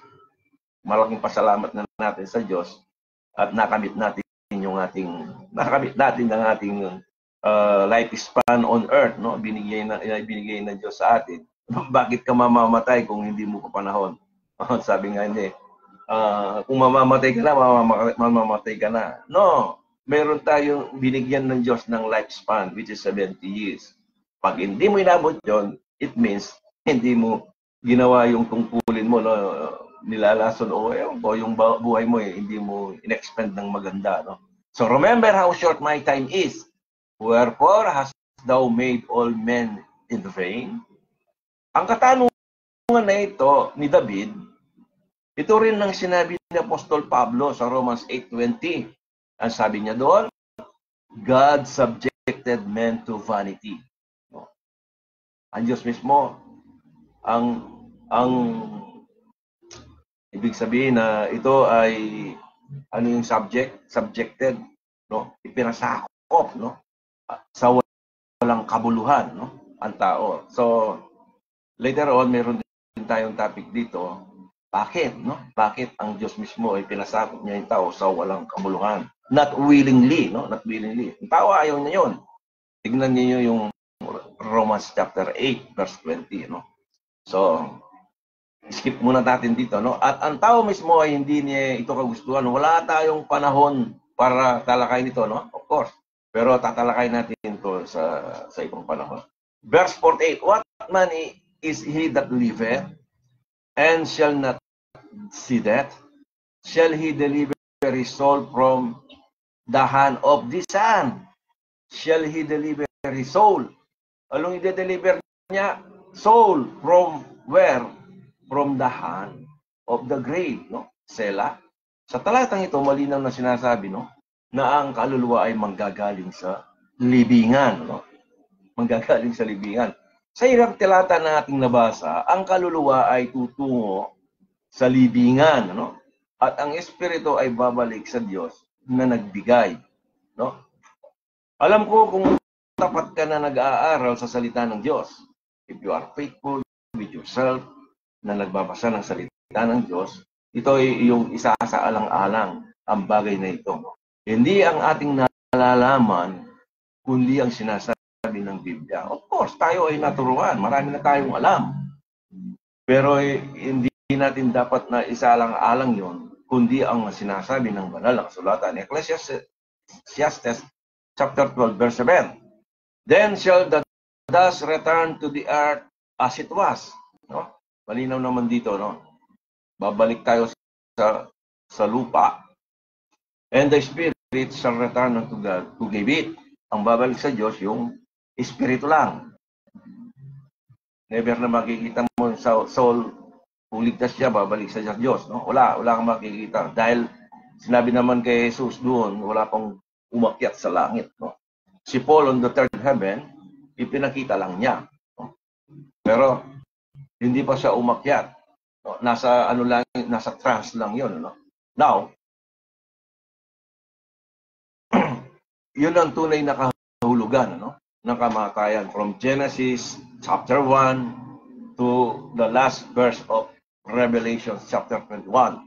malaking pasalamat na natin sa Diyos at nakamit natin ang ating lifespan on earth, no? Binigay ng Diyos sa atin. Bakit ka mamamatay kung hindi mo pa panahon? Sabi nga hindi. Kung mamamatay ka na, mamamatay ka na. No, meron tayong binigyan ng Diyos ng lifespan, which is 70 years. Pag hindi mo inabot yon, it means hindi mo ginawa yung tungkulin mo, no? Nilalason o yung buhay mo, hindi mo in-expend ng maganda, no? So remember how short my time is. Wherefore hast thou made all men in vain? Ang katanungan na ito ni David, ito rin ang sinabi ni Apostol Pablo sa Romans 8:20. Ang sabi niya doon, God subjected men to vanity. Ang Diyos mismo, ang ibig sabihin na ito ay ano yung subjected, no? Ipinasakop, no? Sa walang kabuluhan, no? Ang tao. So later on meron din tayong topic dito. Bakit, no? Bakit ang Diyos mismo ay pinasakop niya yung tao sa walang kabuluhan? Not willingly, no? Not willingly. Ang tao ayaw niya yun. Tignan niyo yung Romans chapter 8 verse 20, no? So skip muna natin dito, no? At ang tao mismo ay hindi niya ito kagustuhan. Wala tayong panahon para talakayin ito, no? Of course. Pero tatalakayin natin ito sa ibang panahon. Verse 48, what man is he that liveth and shall not see death? Shall he deliver his soul from the hand of the Son? Shall he deliver his soul? Anong i-deliver niya? Soul from where? From the hand of the grave, no? Selah. Sa talatang ito, malinaw na sinasabi, no? Na ang kaluluwa ay manggagaling sa libingan, no? Manggagaling sa libingan. Sa hirap talata na ating nabasa, ang kaluluwa ay tutungo sa libingan, no? At ang espiritu ay babalik sa Diyos na nagbigay, no? Alam ko kung tapat ka na nag-aaral sa salita ng Diyos, if you are faithful with yourself, na nagbabasa ng salita ng Diyos, ito ay yung isa sa alang-alang ang bagay na ito. Hindi ang ating nalalaman, kundi ang sinasabi ng Biblia. Of course, tayo ay naturuan. Marami na tayong alam. Pero hindi natin dapat na isalang-alang yon, kundi ang sinasabi ng banal na kasulatan. Ecclesiastes chapter 12, verse 7. Then shall the dust return to the earth as it was. No? Malinaw naman dito, no? Babalik tayo sa lupa. And the spirit shall return unto God who gave it. Ang babalik sa Diyos, yung espiritu lang. Never na makikita mo sa soul, kung ligtas siya, babalik sa Diyos. No? Wala kang makikita. Dahil sinabi naman kay Jesus doon, wala pang umakyat sa langit. No? Si Paul on the third heaven, ipinakita lang niya. No? Pero hindi pa siya umakyat. No? Nasa trance lang yun. No? Now, yun ang tunay na kahulugan, ano? Ng kamatayan from Genesis chapter 1 to the last verse of Revelation chapter 21.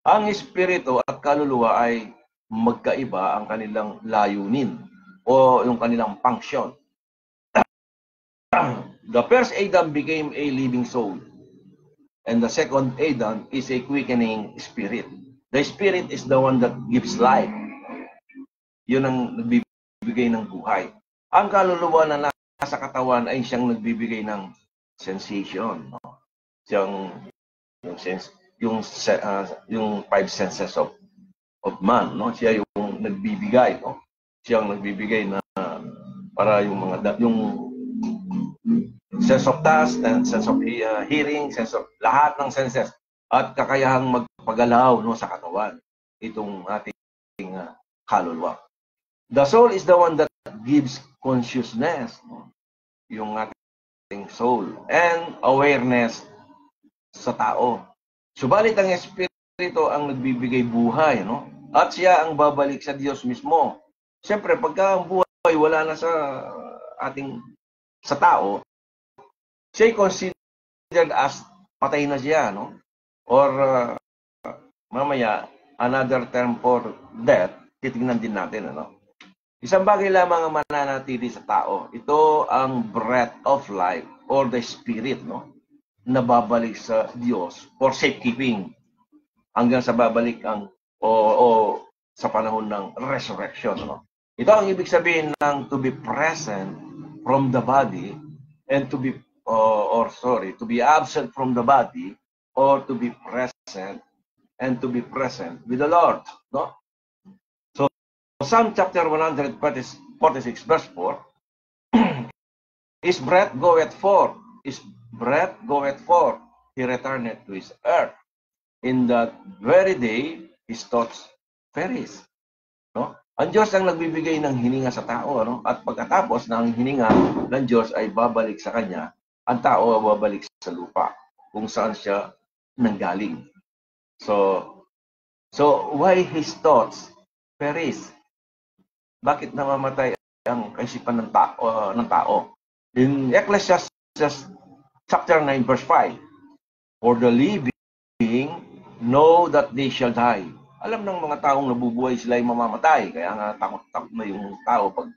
Ang espiritu at kaluluwa ay magkaiba ang kanilang layunin o yung kanilang function. The first Adam became a living soul, and the second Adam is a quickening spirit. The spirit is the one that gives life. Yun ang nagbibigay ng buhay. Ang kaluluwa na nasa katawan ay siyang nagbibigay ng sensation. No? Yung five senses of man. No? Siya yung nagbibigay. No? Siya ang nagbibigay na para yung sense of taste, sense of hearing, sense of lahat ng senses at kakayahang magpagalaw, no, sa katawan. Itong ating kaluluwa. The soul is the one that gives consciousness, no? Yung ating soul, and awareness sa tao. Subalit ang espiritu ang nagbibigay buhay, no? At siya ang babalik sa Diyos mismo. Siyempre, pagka ang buhay wala na sa tao, siya considered as patay na siya, no? Or mamaya, another term for death, titingnan din natin, ano? Isang bagay lamang ang mananatili sa tao. Ito ang breath of life or the spirit, no? Na babalik sa Diyos for safekeeping hanggang sa babalik o sa panahon ng resurrection, no? Ito ang ibig sabihin ng to be present from the body and to be to be absent from the body or to be present and to be present with the Lord, no? Psalm chapter 146 verse 4, His breath goeth forth, he returneth to his earth. In that very day, his thoughts perish. No? Ang Diyos ang nagbibigay ng hininga sa tao, no? At pagkatapos ng hininga ng Diyos ay babalik sa kanya, ang tao ay babalik sa lupa kung saan siya nanggaling. So why his thoughts perish? Bakit namamatay ang kaisipan ng tao? In Ecclesiastes chapter 9 verse 5, for the living know that they shall die. Alam ng mga taong nabubuhay sila ay mamamatay. Kaya nga takot-takot na yung tao pag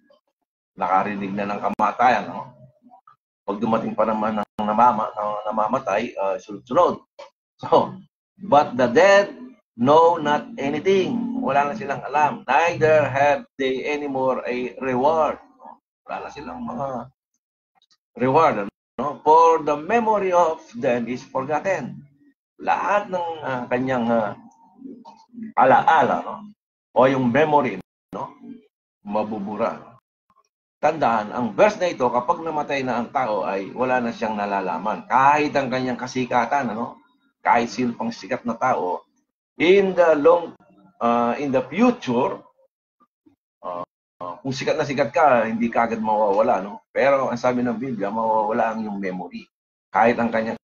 nakarinig na ng kamatayan. No? Pag dumating pa naman ng namamatay, sunod-sunod. So, but the dead know not anything. Wala na silang alam. Neither have they anymore a reward. Wala na silang mga reward. No? For the memory of them is forgotten. Lahat ng kanyang alaala, no? O yung memory, no? Mabubura. Tandaan, ang verse na ito, kapag namatay na ang tao ay wala na siyang nalalaman. Kahit ang kanyang kasikatan, ano? Kahit sino pang sikat na tao, in the future, kung sikat na sikat ka, hindi ka agad mawawala, no? Pero ang sabi ng Biblia, mawawala ang yung memory. Kahit ang kanyang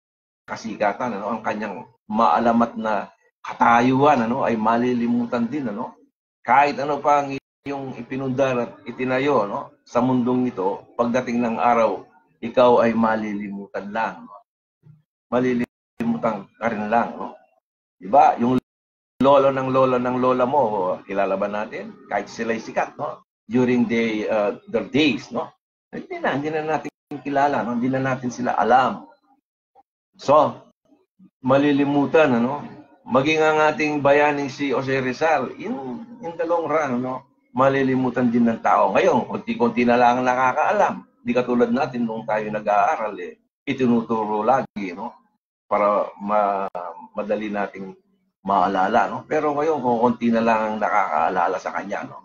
kasikatan, ano, ang kanyang maalamat na katayuan, ano, ay malilimutan din, ano? Kahit ano pa ang yung ipinundar at itinayo, no, sa mundong ito, pagdating ng araw, ikaw ay malilimutan lang, no? Malilimutan ka rin lang, no? Diba? Yung lolo ng lola mo, kilala ba natin? Kahit sila'y sikat, no? During their days, no? Hindi na natin kilala, no? Hindi na natin sila alam. So, malilimutan, ano? Maging ang ating bayaning si Jose Rizal, in the long run, no? Malilimutan din ng tao. Ngayon, konti-konti na lang nakakaalam. Di katulad natin nung tayo nag-aaral, itinuturo lagi, no? para madali nating maalala, no? Pero ngayon, kung konti na lang ang nakakaalala sa kanya, no?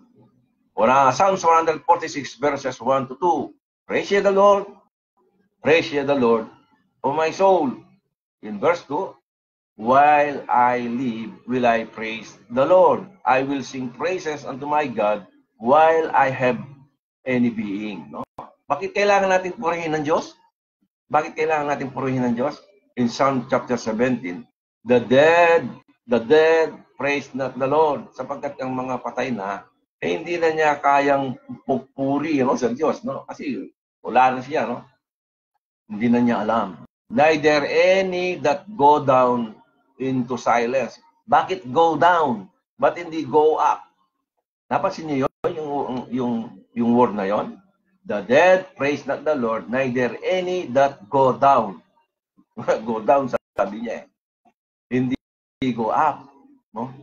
Psalms 146 verses 1 to 2. Praise ye the Lord. Praise ye the Lord, O my soul. In verse 2, while I live, will I praise the Lord. I will sing praises unto my God while I have any being. No? Bakit kailangan natin purihin ng Diyos? Bakit kailangan natin purihin ng Diyos? In Psalm chapter 17, the dead praise not the Lord. Sapagkat ang mga patay na, hindi na niya kayang pupuri, no, sa Diyos. No? Kasi wala na siya. No? Hindi na niya alam. Neither any that go down into silence. Bakit go down? But hindi go up? Napansin niyo yung word na yon? The dead praise not the Lord, neither any that go down. Go down, sabi niya eh. Hindi go up. No?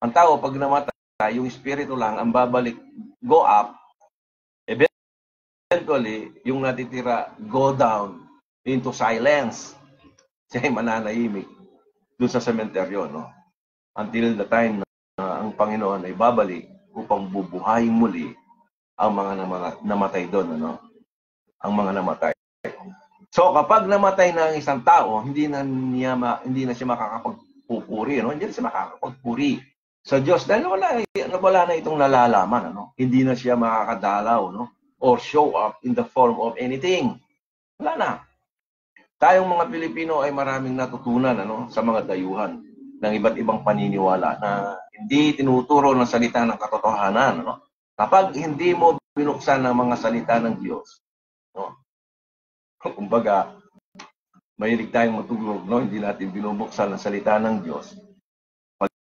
Ang tao, pag namatay, yung espiritu lang ang babalik, go up. Eventually, yung natitira, go down into silence. Siya ay mananahimik doon sa sementeryo, no? Until the time na ang Panginoon ay babalik upang bubuhayin muli ang mga namatay doon, ano? Ang mga namatay. So, kapag namatay na ang isang tao, hindi na siya makakapagpupuri, no? Hindi na siya makakapagpuri sa Diyos dahil wala na itong nalalaman, ano? Hindi na siya makakadalaw, no? Or show up in the form of anything. Wala na. Tayong mga Pilipino ay maraming natutunan, ano, sa mga dayuhan ng iba't ibang paniniwala na hindi tinuturo ng salita ng katotohanan. No? Kapag hindi mo binuksan ang mga salita ng Diyos, no? Kumbaga, mahilig tayong matulog, no? Hindi natin binubuksan ang salita ng Diyos. Pag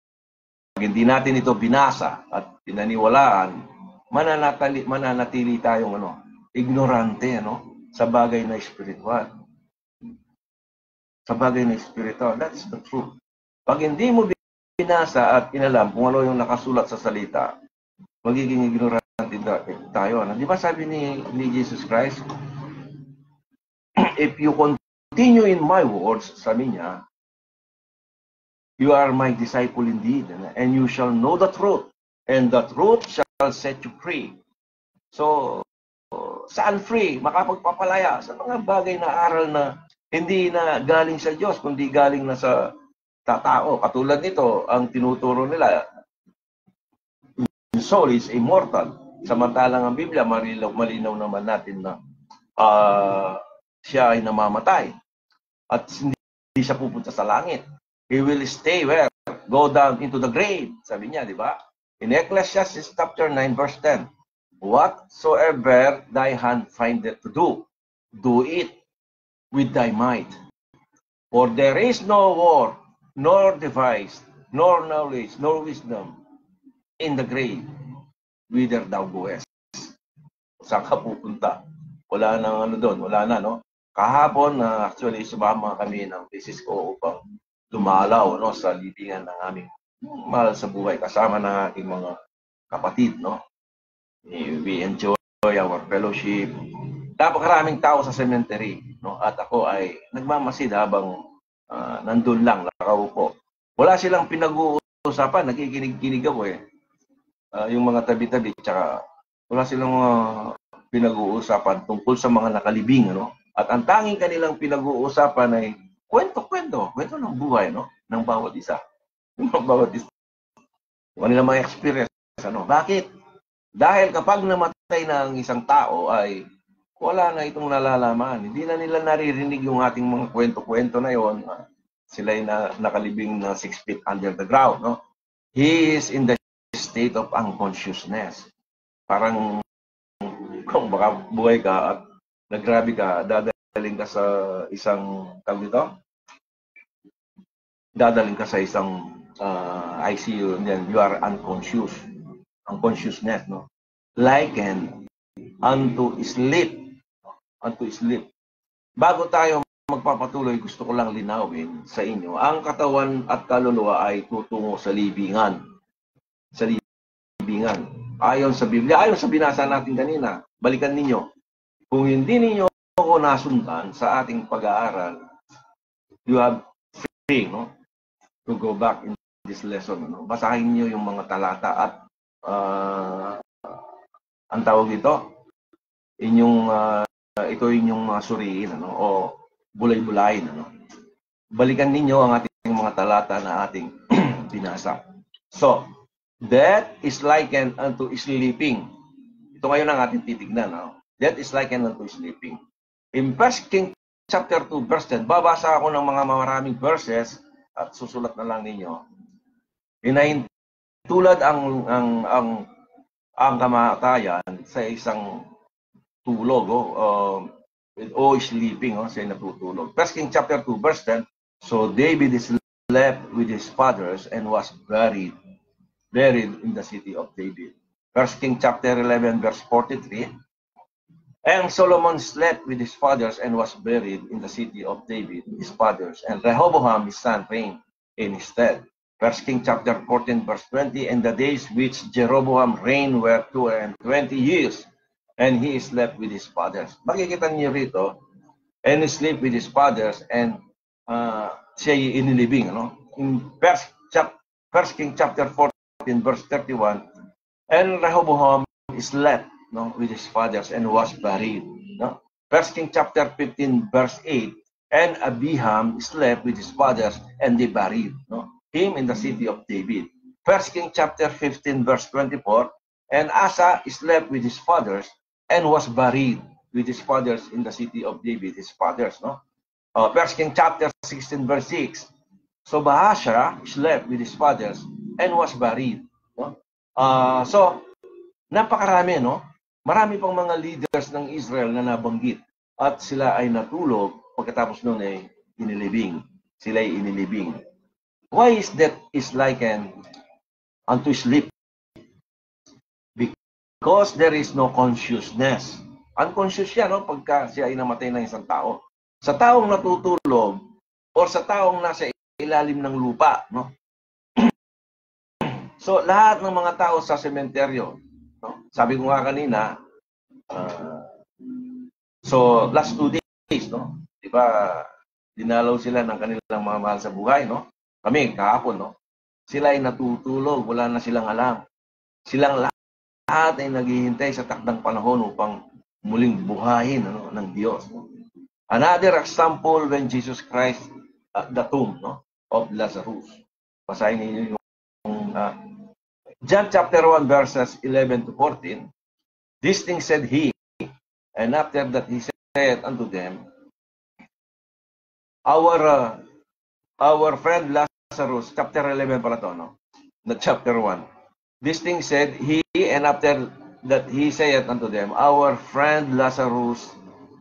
hindi natin ito binasa at pinaniwalaan, mananatili tayong ignorante, no? Sa bagay na espiritual. Sa bagay na espiritual. That's the truth. Pag hindi mo binasa at inalam kung ano yung nakasulat sa salita, magiging ignorante tayo. Di ba sabi ni Jesus Christ, if you continue in my words, sabi niya, you are my disciple indeed, and you shall know the truth, and the truth shall set you free. So, saan free? Makapagpapalaya sa mga bagay na aral na hindi na galing sa Diyos, kundi galing na sa tao. Katulad nito, ang tinuturo nila, the soul is immortal. Samantalang ang Biblia, malinaw naman natin na siya ay namamatay. At hindi siya pupunta sa langit. He will stay where? Go down into the grave. Sabi niya, di ba? In Ecclesiastes chapter 9 verse 10, whatsoever thy hand findeth to do, do it with thy might. For there is no war, nor device, nor knowledge, nor wisdom in the grave, whither thou goest. Saan ka pupunta? Wala nang doon, wala na, no? Kahapon, actually, sumama kami ng misis ko upang dumalaw, no, sa libingan ng aming mahal sa buhay, kasama ng aking mga kapatid, no? We enjoy our fellowship. Napakaraming tao sa cemetery, no? At ako ay nagmamasid habang nandun lang, nakaupo. Wala silang pinag-uusapan, nakikinig-kinig ako eh. Yung mga tabi-tabi, tsaka wala silang pinag-uusapan tungkol sa mga nakalibing, no? At ang tanging kanilang pinag-uusapan ay kwento ng buhay, no? Ng bawat isa. Ng bawat isa. Kanilang mga experience, ano? Bakit? Dahil kapag namatay na ang isang tao ay wala na itong nalalaman. Hindi na nila naririnig yung ating mga kwento-kwento na yon. Sila ay nakalibing na 6 feet under the ground. No? He is in the state of unconsciousness. Parang kung baka buhay ka at nagrabi ka, dadaling ka sa isang, tawag dito? Dadaling ka sa isang ICU, and then you are unconscious. Unconsciousness, no? Likened unto sleep. Unto sleep. Bago tayo magpapatuloy, gusto ko lang linawin sa inyo, ang katawan at kaluluwa ay tutungo sa libingan. Sa libingan. Ayon sa Biblia, ayon sa binasa natin kanina, balikan ninyo. Kung hindi ninyo ako nasundan sa ating pag-aaral, you have no? To go back in this lesson. No? Basahin niyo yung mga talata at ang tawag dito, ito inyong suriin, ano? O bulay-bulayin. Ano? Balikan ninyo ang ating mga talata na ating binasa. So, death is likened unto sleeping. Ito ngayon ang ating titignan. No? Death is likened unto sleeping. In 1 Kings chapter 2, verse 10, babasa ako ng mga maraming verses at susulat na lang ninyo. Tulad ang kamatayan sa isang tulog o sleeping, siya natutulog. 1 Kings chapter 2, verse 10, so David slept with his fathers and was buried in the city of David. 1 Kings chapter 11, verse 43, and Solomon slept with his fathers and was buried in the city of David, his fathers, and Rehoboam, his son, reigned in his stead. 1 Kings chapter 14, verse 20, and the days which Jeroboam reigned were 20 years, and he slept with his fathers. Makikita niyo rito, and he slept with his fathers, and siya inilibing. Ano? In 1 Kings chapter 14, verse 31, and Rehoboam slept with his fathers and was buried. No? 1 Kings chapter 15, verse 8, and Abiham slept with his fathers and they buried him in the city of David. 1 Kings chapter 15, verse 24, and Asa slept with his fathers and was buried with his fathers in the city of David, his fathers. 1 Kings chapter 16, verse 6, so Baasha slept with his fathers and was buried. So, napakarami, Marami pang mga leaders ng Israel na nabanggit at sila ay natulog pagkatapos noon ay inilibing. Sila ay inilibing. Why is that is likened unto sleep? Because there is no consciousness. Unconscious siya, pagka siya ay namatay ng isang tao. Sa taong natutulog o sa taong nasa ilalim ng lupa, So, lahat ng mga tao sa sementeryo, sabi ko nga kanina, so last 2 days, di ba, dinalaw sila ng kanilang mga mahal sa buhay, Kami, kahapon, Sila ay natutulog, wala na silang alam. Silang lahat ay naghihintay sa takdang panahon upang muling buhayin ng Diyos. Another example when Jesus Christ at the tomb of Lazarus. Basahin niyo yung John chapter 1, verses 11 to 14. This thing said he, and after that he said unto them, our friend Lazarus, chapter 11 pala to, not chapter 1. This thing said he, and after that he said unto them, our friend Lazarus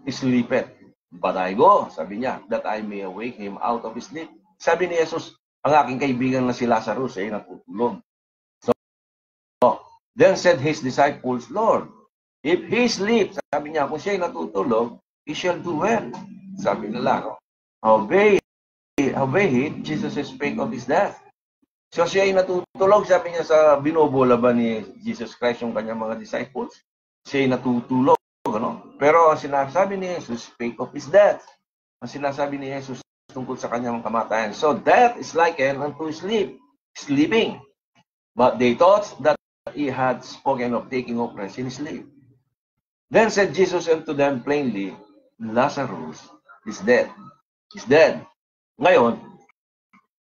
sleepeth, but I go, sabi niya, that I may awake him out of his sleep. Sabi ni Jesus, ang aking kaibigan na si Lazarus ay natutulog. Then said his disciples, Lord, if he sleeps, sabi niya, kung siya ay natutulog, he shall do well. Sabi nila, obey it, Jesus spake of his death. So siya ay natutulog, sabi niya sa binobola ba ni Jesus Christ yung kanyang mga disciples? Siya ay natutulog, Pero ang sinasabi ni Jesus, spake of his death. Ang sinasabi ni Jesus tungkol sa kanyang kamatayan. So death is likened unto sleeping. But they thought that he had spoken of taking of rest in sleep. Then said Jesus unto them plainly, Lazarus is dead. Is dead. Ngayon,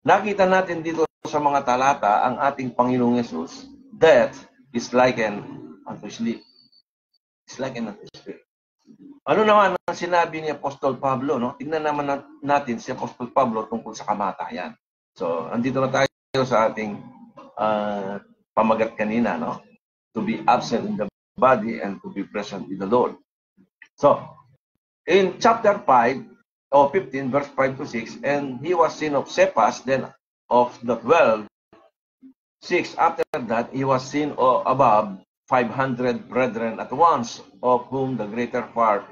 nakita natin dito sa mga talata ang ating Panginoong Yesus, death is likened unto sleep. It's likened unto sleep. Ano naman ang sinabi ni Apostol Pablo? Tingnan naman natin si Apostol Pablo tungkol sa kamatayan. So, andito na tayo sa ating pamagat kanina, To be absent in the body and to be present with the Lord. So, in chapter 5, or 15, verse 5 to 6, and he was seen of Cephas, then of the 12. 6, after that, he was seen above 500 brethren at once, of whom the greater part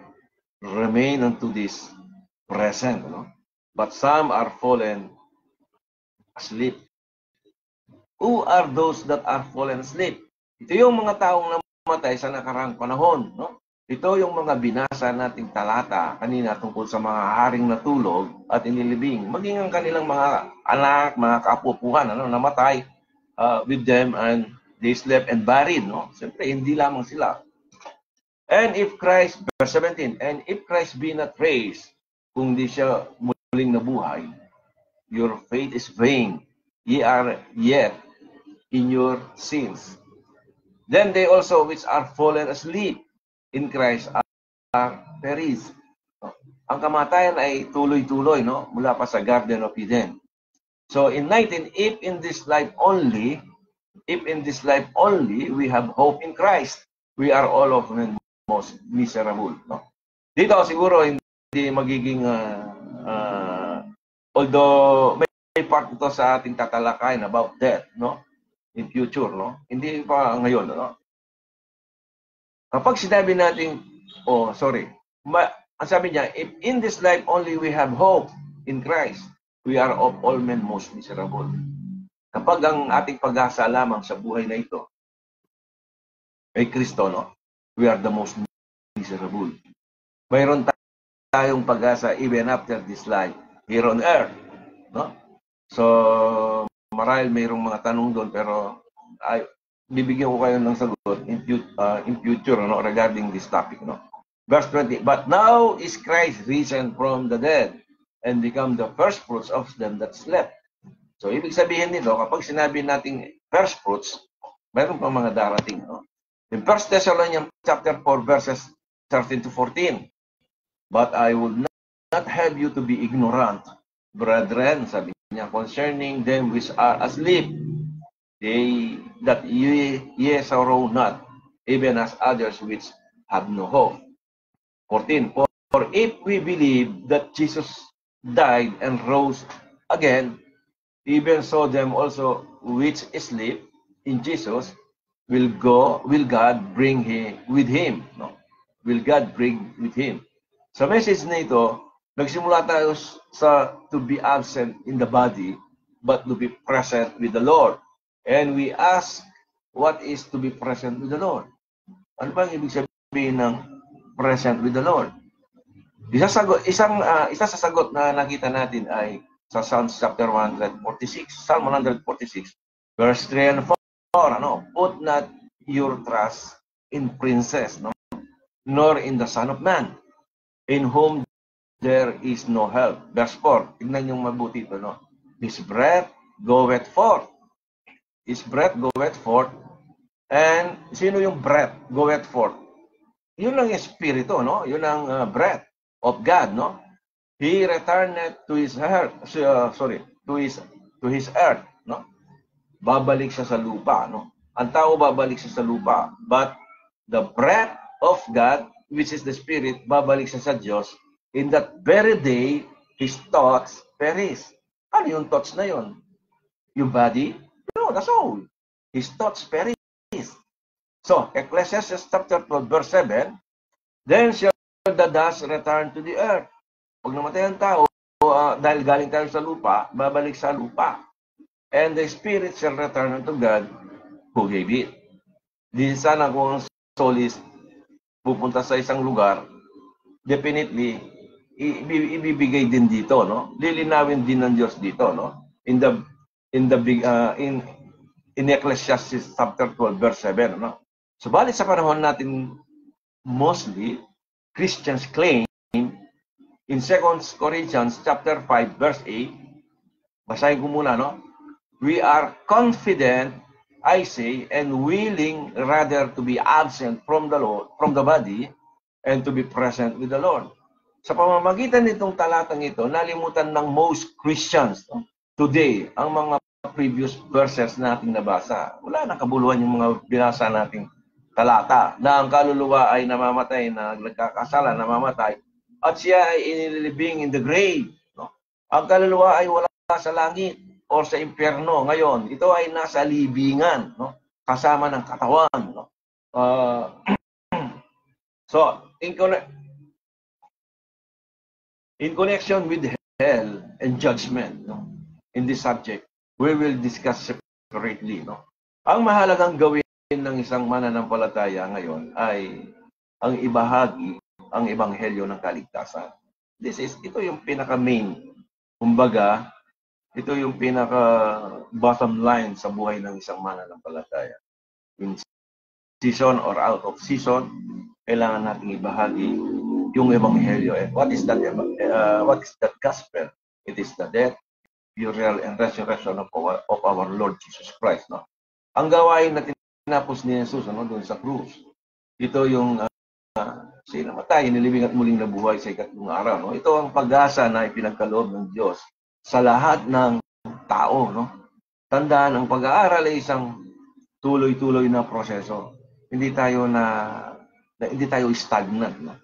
remain unto this present. But some are fallen asleep. Who are those that are fallen asleep? Ito yung mga taong namatay sa nakaraang panahon. Ito yung mga binasa nating talata kanina tungkol sa mga haring natulog at inilibing. Maging ang kanilang mga anak, mga kaapupuhan, namatay with them and they slept and buried. No? Siyempre, hindi lamang sila. And if Christ, verse 17, and if Christ be not raised, kung di siya muling nabuhay, your faith is vain. Ye are yet in your sins. Then they also which are fallen asleep in Christ are perished. Ang kamatayan ay tuloy-tuloy, no? Mula pa sa Garden of Eden. So in 19, if in this life only we have hope in Christ, we are all of men most miserable. No? Dito siguro hindi magiging although may part ito sa ating tatalakayin about death, no? In future, no? Hindi pa ngayon, no? Kapag sinabi natin, ang sabi niya, if in this life only we have hope in Christ, we are of all men most miserable. Kapag ang ating pag-asa lamang sa buhay na ito ay Kristo, no? We are the most miserable. Mayroon tayong pag-asa even after this life here on earth, no? So, marahil mayroong mga tanong doon, pero bibigyan ko kayo ng sagot in future, no, regarding this topic, no. Verse 20, but now is Christ risen from the dead and become the first fruits of them that slept. So, ibig sabihin nito, kapag sinabi nating first fruits, mayroon pa mga darating, no. In 1 Thessalonians chapter 4 verses 13 to 14, but I would not have you to be ignorant, brethren, sabi niya, concerning them which are asleep, that ye sorrow not, even as others which have no hope. 14, for if we believe that Jesus died and rose again, even so them also which sleep in Jesus will God bring with him. No? Will God bring with him. Sa message na ito, nagsimula tayo sa to be absent in the body, but to be present with the Lord. And we ask, what is to be present with the Lord? Ano bang ibig sabihin ng present with the Lord? Isa sa sagot na nakita natin ay sa Psalms chapter 146, Psalm 146, verse 3 and 4, put not your trust in princes, no? Nor in the Son of Man, in whom there is no help. Verse 4, tignan yung mabuti ito, no? His breath goeth forth. His breath goeth forth. And sino yung breath goeth forth? Yun ang espiritu, no? Yun ang breath of God, no? He returned to his earth, to his earth, no? Babalik siya sa lupa, no? Ang tao babalik siya sa lupa, but the breath of God, which is the spirit, babalik siya sa Diyos. In that very day, his thoughts perish. Ano yung thoughts na yun? Your body? No, the soul. His thoughts perish. So, Ecclesiastes chapter 12, verse 7, then shall the dust return to the earth. Pag namatay ang tao, dahil galing tayo sa lupa, babalik sa lupa. And the spirit shall return unto God who gave it. Di sana kung ang soul is pupunta sa isang lugar, definitely, ibibigay din dito, no? Lilinawin din ng Diyos dito, no? In Ecclesiastes chapter 12, verse 7, no? Subalit sa panahon natin, mostly, Christians claim in 2 Corinthians chapter 5, verse 8, basahin ko muna, no? We are confident, I say, and willing rather to be absent from the Lord, from the body, and to be present with the Lord. Sa pamamagitan nitong talatang ito, nalimutan ng most Christians, no? Today, ang mga previous verses nating nabasa. Wala nang kabuluhan yung mga binasa nating talata na ang kaluluwa ay namamatay, na nagkakasala, namamatay, at siya ay inilibing in the grave. No? Ang kaluluwa ay wala sa langit o sa impyerno. Ngayon, ito ay nasa libingan, no? Kasama ng katawan. No? So, in connection with hell and judgment, no? In this subject, we will discuss separately. No? Ang mahalagang gawin ng isang mananampalataya ngayon ay ang ibahagi ang ebanghelyo ng kaligtasan. Ito yung pinaka-main. Kumbaga, ito yung pinaka-bottom line sa buhay ng isang mananampalataya. In season or out of season, kailangan nating ibahagi yung ebanghelyo. And what is that gospel? It is the death, burial, and resurrection of our Lord Jesus Christ. No? Ang gawain na tinapos ni Jesus doon sa krus, ito yung siya namatay, nilibing at muling nabuhay sa ikatlong araw. No? Ito ang pag-asa na ipinagkaloob ng Diyos sa lahat ng tao. No? Tandaan, ang pag-aaral ay isang tuloy-tuloy na proseso. Hindi tayo stagnant. No?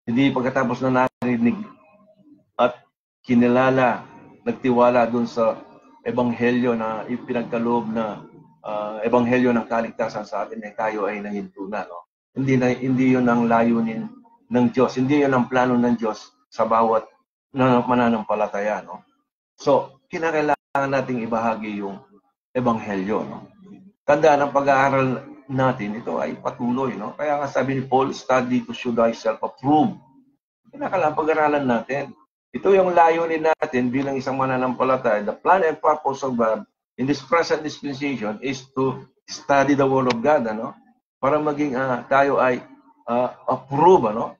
Hindi pagkatapos na narinig at kinilala, nagtiwala dun sa ebanghelyo na ipinagkaloob na ebanghelyo ng kaligtasan sa atin ay tayo ay nahinto na. No? Hindi yun ang layunin ng Diyos. Hindi yun ang plano ng Diyos sa bawat mananampalataya. No? So, kinakailangan nating ibahagi yung ebanghelyo. No? Tandaan, ang pag-aaral natin, ito ay patuloy. No? Kaya nga sabi ni Paul, study to show thyself approved. Kinakailangan pag-aralan natin. Ito yung layunin natin bilang isang mananampalataya. The plan and purpose of God in this present dispensation is to study the Word of God. Ano? Para maging tayo ay approve, ano?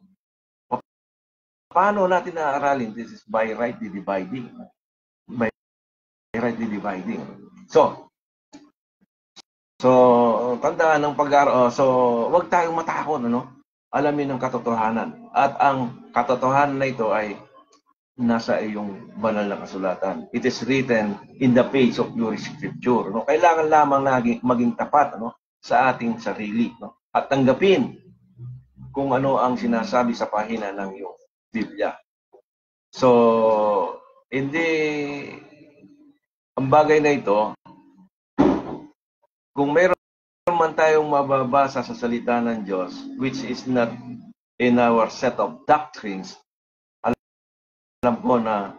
Paano natin naaralin? This is by rightly dividing. By rightly dividing. So tandaan ng pag-aaral. So, wag tayong matakot, ano? Alamin ang katotohanan. At ang katotohanan na ito ay nasa iyong banal na kasulatan. It is written in the page of your scripture. No? Kailangan lamang maging tapat, ano? Sa ating sarili. No? At tanggapin kung ano ang sinasabi sa pahina ng iyong Biblia. So, ang bagay na ito, kung mayroon man tayong mababasa sa salita ng Diyos, which is not in our set of doctrines, alam ko na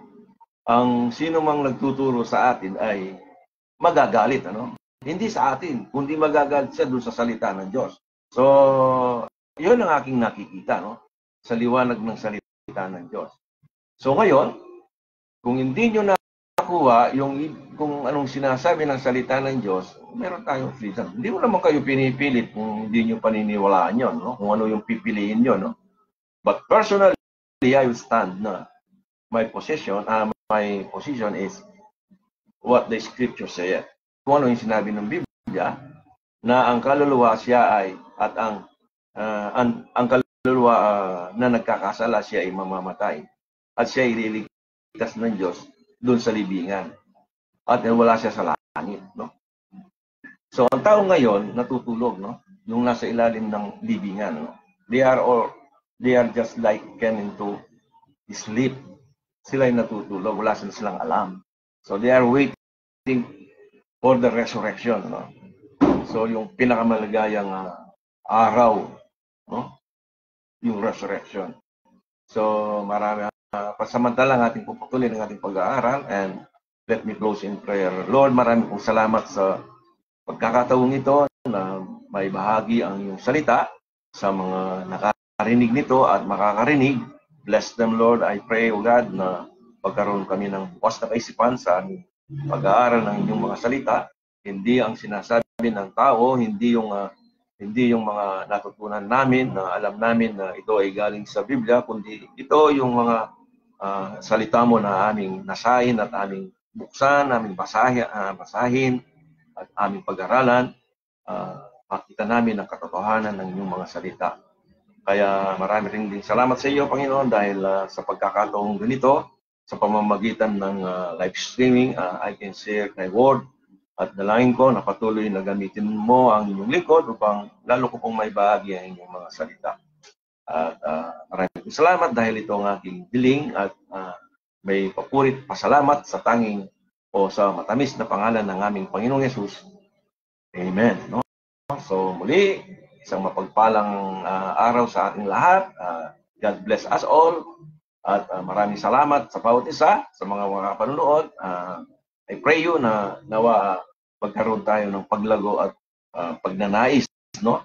ang sino mang nagtuturo sa atin ay magagalit, ano? Hindi sa atin, kundi magagalit siya doon sa salita ng Diyos. So, yun ang aking nakikita, no? Sa liwanag ng salita ng Diyos. So ngayon, kung hindi nyo nakuha kung anong sinasabi ng salita ng Diyos, meron tayong freedom. Hindi mo naman kayo pinipilit kung hindi nyo paniniwalaan yun, no? Kung ano yung pipiliin nyo, no? But personally, I will stand na my position is what the scripture says. Kung ano yung sinabi ng Biblia, na ang kaluluwa siya ay, at ang kaluluwa na nagkakasala siya ay mamamatay. At siya ay ililigtas ng Diyos doon sa libingan. At wala siya sa langit. No? So, ang tao ngayon, natutulog, no? Yung nasa ilalim ng libingan. No? They are just like into sleep. Sila ay natutulog, wala silang alam. So they are waiting for the resurrection. No? So yung pinakamaligayang araw, no? Yung resurrection. So marami, pasamantalang ating puputulin ang ating pag-aaral, and let me close in prayer. Lord, marami pong salamat sa pagkakataong ito na may bahagi ang iyong salita sa mga nakarinig nito at makakarinig. Bless them, Lord. I pray, O God, na pagkaroon kami ng bukas na kaisipan sa aming pag-aaral ng inyong mga salita. Hindi ang sinasabi ng tao, hindi yung mga natutunan namin, na alam namin na ito ay galing sa Biblia, kundi ito yung mga salita mo na aming nasahin at aming buksan, aming basahin at aming pag-aralan. Makita namin ang katotohanan ng inyong mga salita. Kaya marami rin din salamat sa iyo, Panginoon, dahil sa pagkakataong ganito, sa pamamagitan ng live streaming, I can share thy word, at dalangin ko na patuloy na gamitin mo ang inyong lingkod upang lalo ko pong may bahagi ang inyong mga salita. At maraming salamat dahil ito ang aking diling at may papurit pasalamat sa tanging o sa matamis na pangalan ng aming Panginoong Yesus. Amen. No? So muli, isang mapagpalang araw sa ating lahat. God bless us all. At maraming salamat sa bawat isa, sa mga panunood. I pray you na nawa magkaroon tayo ng paglago at pagnanais, no?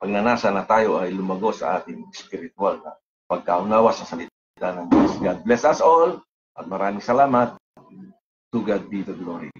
pagnanasa na tayo ay lumago sa ating spiritual na pagkaunawa sa salita ng Diyos. God bless us all at maraming salamat. To God be the glory.